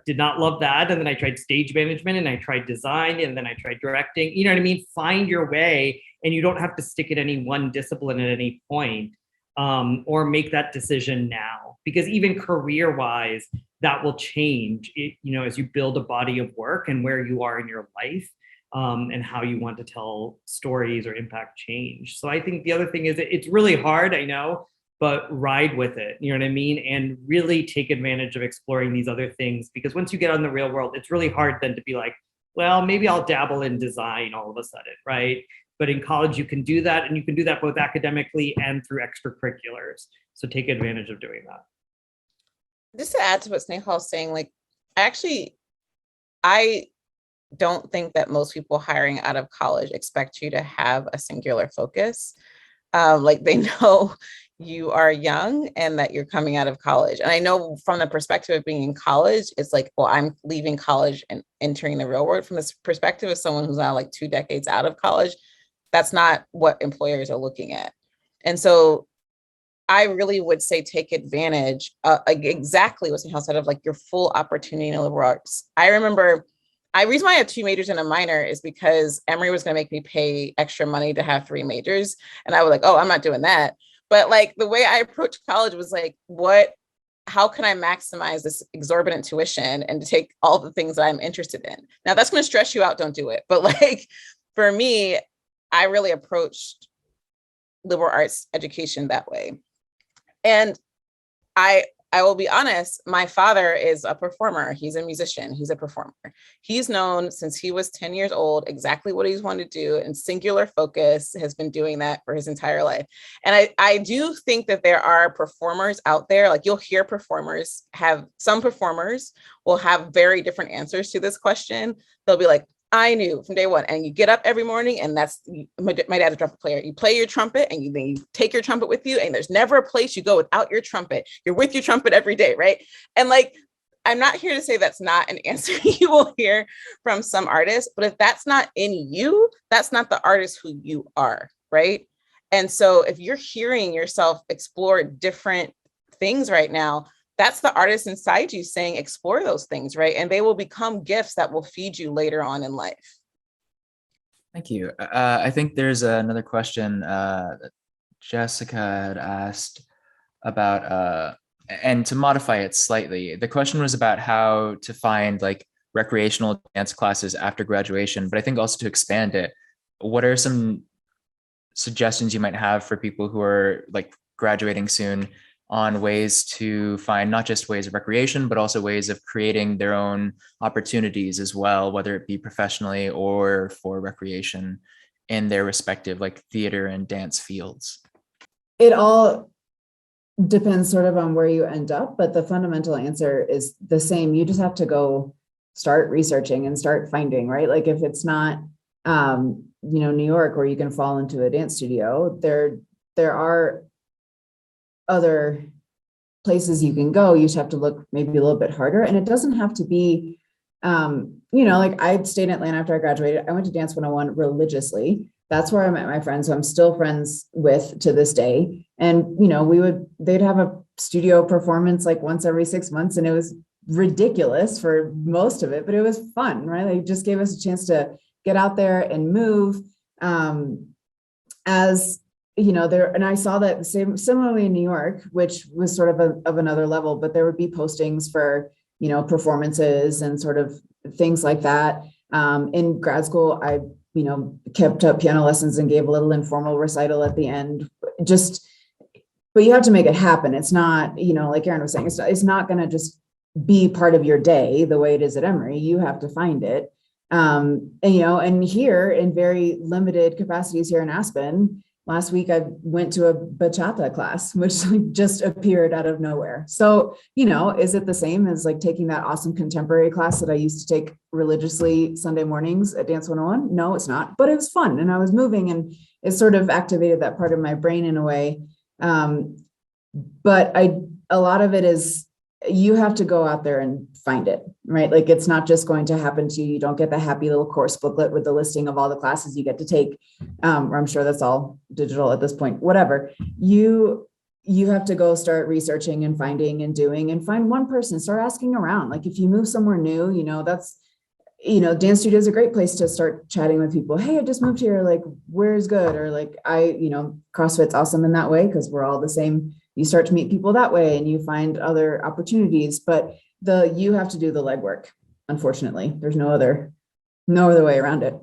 did not love that. And then I tried stage management, and I tried design, and then I tried directing. You know what I mean? Find your way, and you don't have to stick at any one discipline at any point. Or make that decision now, because even career-wise, that will change, as you build a body of work and where you are in your life, and how you want to tell stories or impact change. So I think the other thing is that it's really hard, I know, but ride with it, you know what I mean? And really take advantage of exploring these other things, because once you get on the real world, it's really hard then to be like, well, maybe I'll dabble in design all of a sudden, right? But in college, you can do that, and you can do that both academically and through extracurriculars. So take advantage of doing that. Just to add to what Snehal's saying, I don't think that most people hiring out of college expect you to have a singular focus. They know you are young and that you're coming out of college. And I know from the perspective of being in college, it's like, well, I'm leaving college and entering the real world. From this perspective of someone who's now 2 decades out of college, that's not what employers are looking at. And so I really would say take advantage, exactly what Snehal said, of your full opportunity in liberal arts. I remember, reason why I have 2 majors and a minor is because Emory was going to make me pay extra money to have 3 majors. And I was like, oh, I'm not doing that. But the way I approached college was how can I maximize this exorbitant tuition and to take all the things that I'm interested in? Now that's going to stress you out. Don't do it. But for me, I really approached liberal arts education that way. And I will be honest, my father is a performer. He's a musician. He's a performer. He's known since he was 10 years old exactly what he's wanted to do, and singular focus, has been doing that for his entire life. And I do think that there are performers out there, you'll hear some performers will have very different answers to this question. They'll be like, I knew from day one. And you get up every morning, and my dad's a trumpet player. You play your trumpet, and then you take your trumpet with you, and there's never a place you go without your trumpet. You're with your trumpet every day, right? And I'm not here to say that's not an answer you will hear from some artists, but if that's not in you, that's not the artist who you are, right? And so if you're hearing yourself explore different things right now, that's the artist inside you saying, explore those things, right? And they will become gifts that will feed you later on in life. Thank you. I think there's another question that Jessica had asked about, and to modify it slightly, the question was about how to find recreational dance classes after graduation, but I think also to expand it, what are some suggestions you might have for people who are graduating soon on ways to find not just ways of recreation, but also ways of creating their own opportunities as well, whether it be professionally or for recreation in their respective theater and dance fields? It all depends sort of on where you end up, but the fundamental answer is the same. You just have to go start researching and start finding, right? If it's not, New York, where you can fall into a dance studio, there are other places you can go. You just have to look maybe a little bit harder. And it doesn't have to be, I stayed in Atlanta after I graduated. I went to Dance 101 religiously. That's where I met my friends, who I'm still friends with to this day. And, they'd have a studio performance once every 6 months. And it was ridiculous for most of it, but it was fun, right? They just gave us a chance to get out there and move. And I saw that similarly in New York, which was sort of another level, but there would be postings for, performances and sort of things like that. In grad school, I kept up piano lessons and gave a little informal recital at the end. But you have to make it happen. It's not, like Erin was saying, it's not going to just be part of your day the way it is at Emory. You have to find it. And here in very limited capacities here in Aspen, last week I went to a bachata class, which just appeared out of nowhere. So, is it the same as like taking that awesome contemporary class that I used to take religiously Sunday mornings at Dance 101? No, it's not, but it was fun and I was moving and it sort of activated that part of my brain in a way. But a lot of it is, you have to go out there and find it, right? Like it's not just going to happen to you. You don't get the happy little course booklet with the listing of all the classes you get to take. Or I'm sure that's all digital at this point, whatever. You have to go start researching and finding and doing and find one person, start asking around. Like if you move somewhere new, that's, dance studio is a great place to start chatting with people. Hey, I just moved here. Like, where's good? Or like, CrossFit's awesome in that way because we're all the same. You start to meet people that way and you find other opportunities, but you have to do the legwork. Unfortunately, there's no other way around it.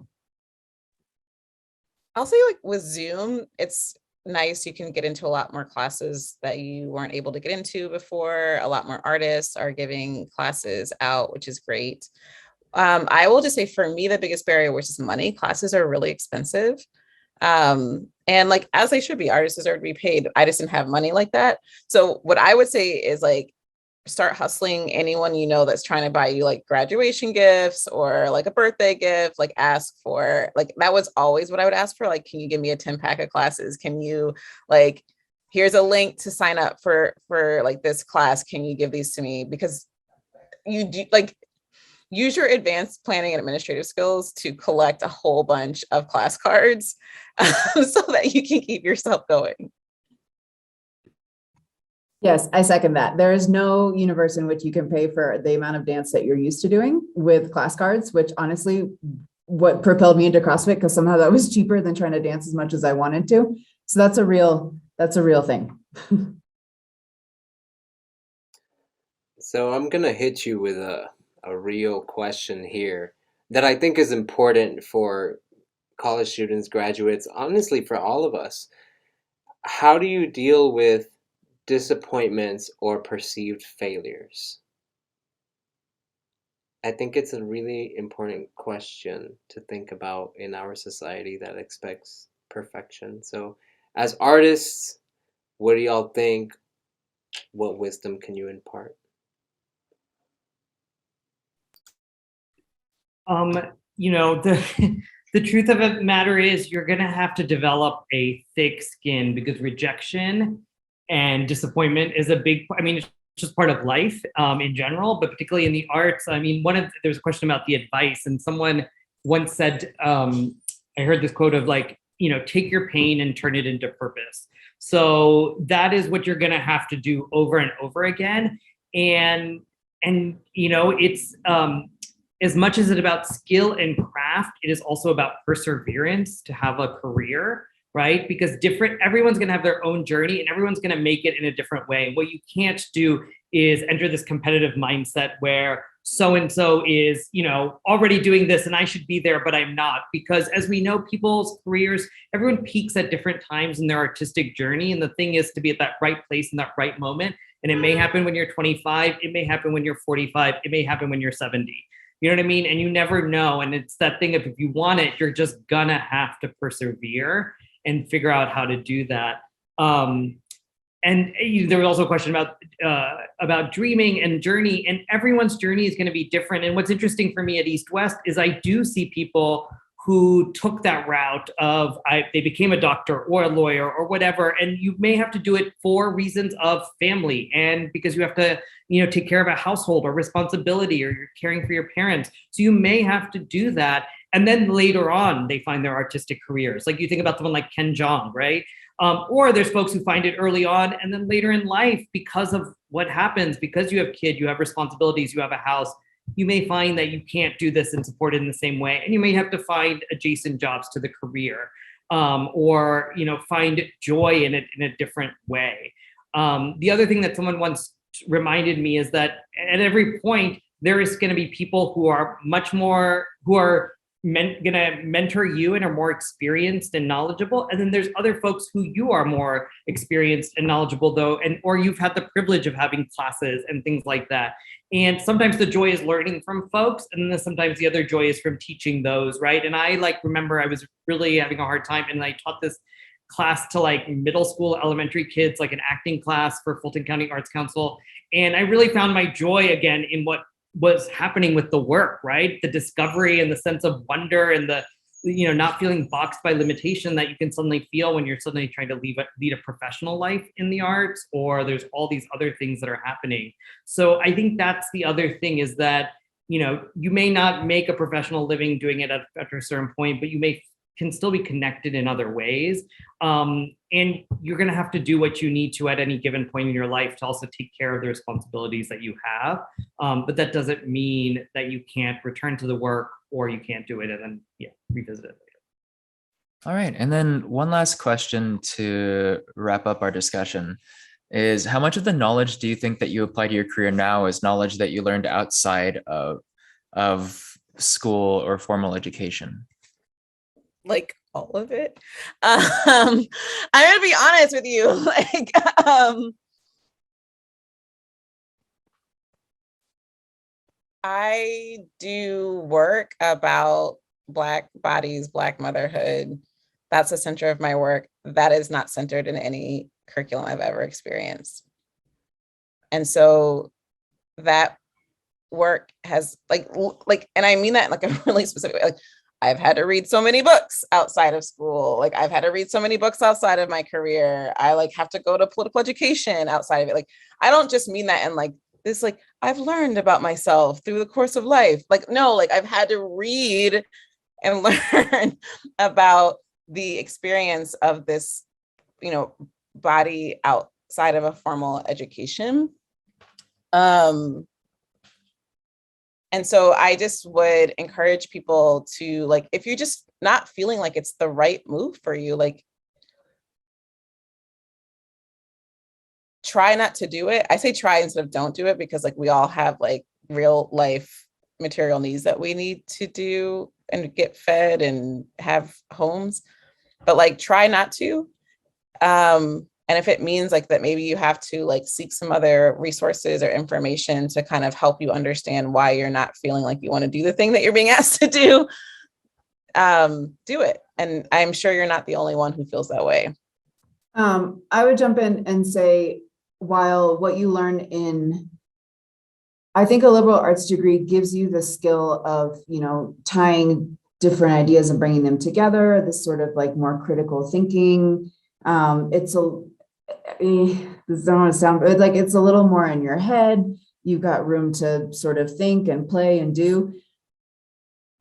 I'll say like with Zoom, it's nice. You can get into a lot more classes that you weren't able to get into before. A lot more artists are giving classes out, which is great. I will just say for me, the biggest barrier, which is money. Classes are really expensive. And like, as they should be, artists deserve to be paid. I just didn't have money like that. So what I would say is like, start hustling anyone that's trying to buy you like graduation gifts or like a birthday gift. Like ask for, like, that was always what I would ask for. Like, can you give me a 10-pack of classes? Can you, like, here's a link to sign up for like this class. Can you give these to me? Because you do, like, use your advanced planning and administrative skills to collect a whole bunch of class cards so that you can keep yourself going. Yes, I second that. There is no universe in which you can pay for the amount of dance that you're used to doing with class cards, which honestly, what propelled me into CrossFit, because somehow that was cheaper than trying to dance as much as I wanted to. So that's a real thing. So I'm gonna hit you with a real question here that I think is important for college students, graduates, honestly for all of us. How do you deal with disappointments or perceived failures? I think it's a really important question to think about in our society that expects perfection. So as artists, what do y'all think? What wisdom can you impart? The truth of the matter is you're going to have to develop a thick skin because rejection and disappointment is it's just part of life in general, but particularly in the arts. There's a question about the advice, and someone once said, I heard this quote of like, take your pain and turn it into purpose. So that is what you're going to have to do over and over again. And it's, as much as it's about skill and craft, it is also about perseverance to have a career, right? Because everyone's going to have their own journey and everyone's going to make it in a different way. What you can't do is enter this competitive mindset where so-and-so is, already doing this and I should be there, but I'm not. Because as we know, people's careers, everyone peaks at different times in their artistic journey. And the thing is to be at that right place in that right moment. And it may happen when you're 25, it may happen when you're 45, it may happen when you're 70. You know what I mean? And you never know. And it's that thing of, if you want it, you're just gonna have to persevere and figure out how to do that. And there was also a question about dreaming and journey, and everyone's journey is going to be different. And what's interesting for me at East West is I do see people who took that route of they became a doctor or a lawyer or whatever, and you may have to do it for reasons of family and because you have to take care of a household or responsibility, or you're caring for your parents. So you may have to do that, and then later on they find their artistic careers. Like you think about someone like Ken Jeong, right? Or there's folks who find it early on, and then later in life, because of what happens, because you have kids, you have responsibilities, you have a house, you may find that you can't do this and support it in the same way. And you may have to find adjacent jobs to the career, or find joy in it in a different way. The other thing that someone once reminded me is that at every point, there is going to be people who are gonna mentor you and are more experienced and knowledgeable, and then there's other folks who you are more experienced and knowledgeable though, and or you've had the privilege of having classes and things like that. And sometimes the joy is learning from folks, and then sometimes the other joy is from teaching those, right? And I remember I was really having a hard time, and I taught this class to like middle school, elementary kids, like an acting class for Fulton County Arts Council. And I really found my joy again in what was happening with the work, right? The discovery and the sense of wonder and the, not feeling boxed by limitation that you can suddenly feel when you're suddenly trying to lead a professional life in the arts, or there's all these other things that are happening. So I think that's the other thing, is that, you may not make a professional living doing it at a certain point, but you can still be connected in other ways. And you're gonna have to do what you need to at any given point in your life to also take care of the responsibilities that you have. But that doesn't mean that you can't return to the work, or you can't do it and then revisit it later. All right. And then one last question to wrap up our discussion is, how much of the knowledge do you think that you apply to your career now is knowledge that you learned outside of school or formal education? Like all of it. I'm gonna be honest with you. I do work about Black bodies, Black motherhood. That's the center of my work. That is not centered in any curriculum I've ever experienced. And so that work has and I mean that in like a really specific way. Like, I've had to read so many books outside of school. Like, I've had to read so many books outside of my career. I have to go to political education outside of it. Like, I don't just mean that in this, I've learned about myself through the course of life. No, I've had to read and learn about the experience of this, body outside of a formal education. And so I just would encourage people to, if you're just not feeling like it's the right move for you, try not to do it. I say try instead of don't do it, because we all have real life material needs that we need to do and get fed and have homes, but try not to. And if it means that maybe you have to seek some other resources or information to kind of help you understand why you're not feeling like you want to do the thing that you're being asked to do, do it. And I'm sure you're not the only one who feels that way. I would jump in and say, while what you learn I think a liberal arts degree gives you the skill of, tying different ideas and bringing them together, this sort of more critical thinking. This don't want to sound it's a little more in your head. You've got room to sort of think and play and do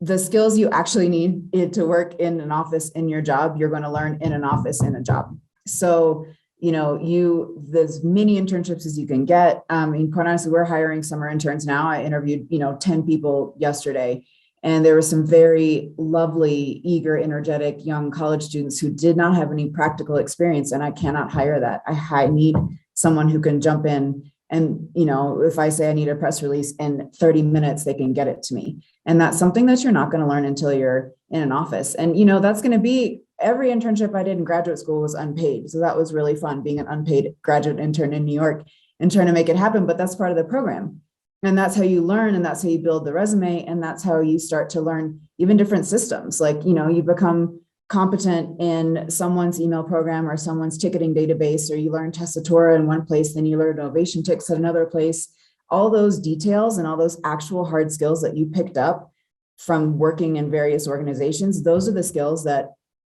the skills you actually need to work in an office in your job. You're going to learn in an office in a job. So, there's many internships as you can get. Quite honestly, we're hiring summer interns now. I interviewed, 10 people yesterday. And there were some very lovely, eager, energetic young college students who did not have any practical experience. And I cannot hire that. I need someone who can jump in and, if I say I need a press release in 30 minutes, they can get it to me. And that's something that you're not going to learn until you're in an office. And, that's going to be, every internship I did in graduate school was unpaid. So that was really fun, being an unpaid graduate intern in New York and trying to make it happen. But that's part of the program. And that's how you learn, and that's how you build the resume, and that's how you start to learn even different systems. You become competent in someone's email program or someone's ticketing database, or you learn Tessitura in one place, then you learn Ovation Ticks at another place. All those details and all those actual hard skills that you picked up from working in various organizations, those are the skills that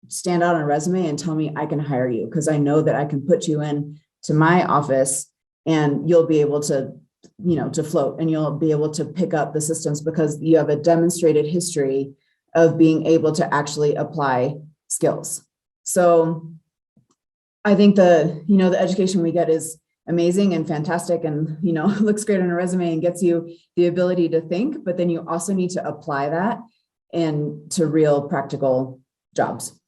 stand out on a resume and tell me I can hire you, because I know that I can put you in to my office and you'll be able to float, and you'll be able to pick up the systems because you have a demonstrated history of being able to actually apply skills. So I think the education we get is amazing and fantastic, and, looks great on a resume and gets you the ability to think, but then you also need to apply that into real practical jobs.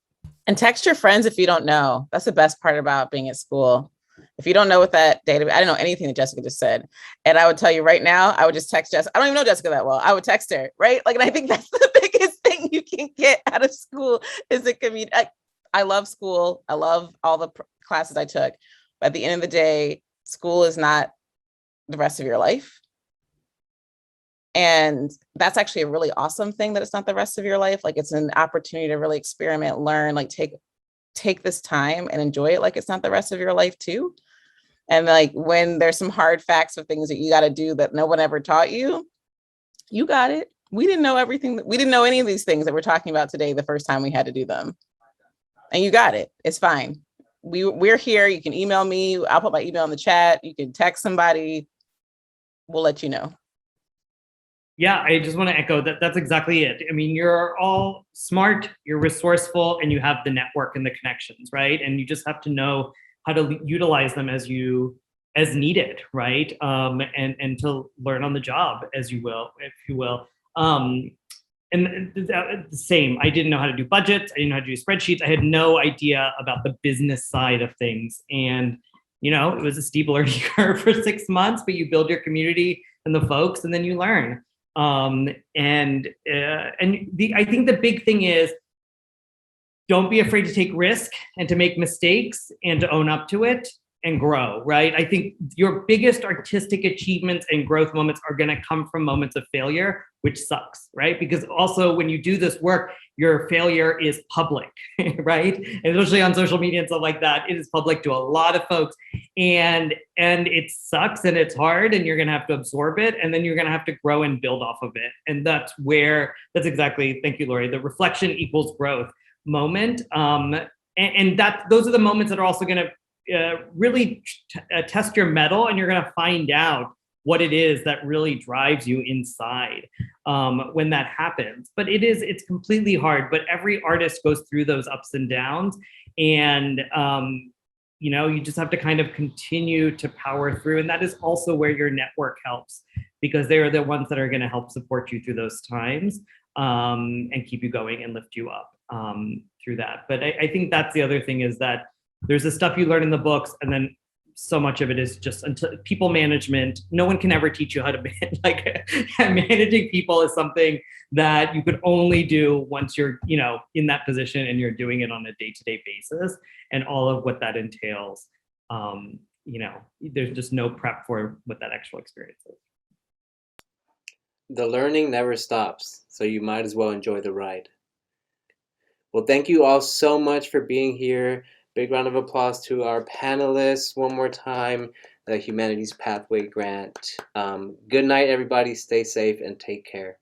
And text your friends if you don't know. That's the best part about being at school. If you don't know what that database, I don't know anything that Jessica just said. And I would tell you right now, I would just text Jessica. I don't even know Jessica that well. I would text her, right? And I think that's the biggest thing you can get out of school is a community. I love school. I love all the classes I took. But at the end of the day, school is not the rest of your life. And that's actually a really awesome thing that it's not the rest of your life. Like it's an opportunity to really experiment, learn, like take this time and enjoy it like it's not the rest of your life too. And like when there's some hard facts of things that you got to do that no one ever taught you, you got it. We didn't know everything. We didn't know any of these things that we're talking about today the first time we had to do them. And you got it. It's fine. We're here. You can email me. I'll put my email in the chat. You can text somebody. We'll let you know. Yeah, I just want to echo that. That's exactly it. I mean, you're all smart, you're resourceful, and you have the network and the connections, right? And you just have to know how to utilize them as needed, right? And to learn on the job as you will, if you will. And the same, I didn't know how to do budgets. I didn't know how to do spreadsheets. I had no idea about the business side of things. And, you know, it was a steep learning curve for 6 months, but you build your community and the folks, and then you learn. I think the big thing is don't be afraid to take risk and to make mistakes and to own up to it and grow, right? I think your biggest artistic achievements and growth moments are going to come from moments of failure, which sucks, right? Because also when you do this work, your failure is public, right? And especially on social media and stuff like that, it is public to a lot of folks, and it sucks and it's hard, and you're going to have to absorb it, and then you're going to have to grow and build off of it. And that's exactly, thank you, Lori, the reflection equals growth moment. And those are the moments that are also going to really test your mettle, and you're going to find out what it is that really drives you inside when that happens. But it's completely hard, but every artist goes through those ups and downs, and you know, you just have to kind of continue to power through. And that is also where your network helps, because they are the ones that are going to help support you through those times and keep you going and lift you up through that. But I think that's the other thing, is that there's the stuff you learn in the books, and then so much of it is just people management. No one can ever teach you how to manage. Like managing people is something that you could only do once you're, you know, in that position and you're doing it on a day-to-day basis, and all of what that entails. You know, there's just no prep for what that actual experience is. The learning never stops, so you might as well enjoy the ride. Well, thank you all so much for being here. Big round of applause to our panelists one more time, the Humanities Pathway Grant. Good night, everybody. Stay safe and take care.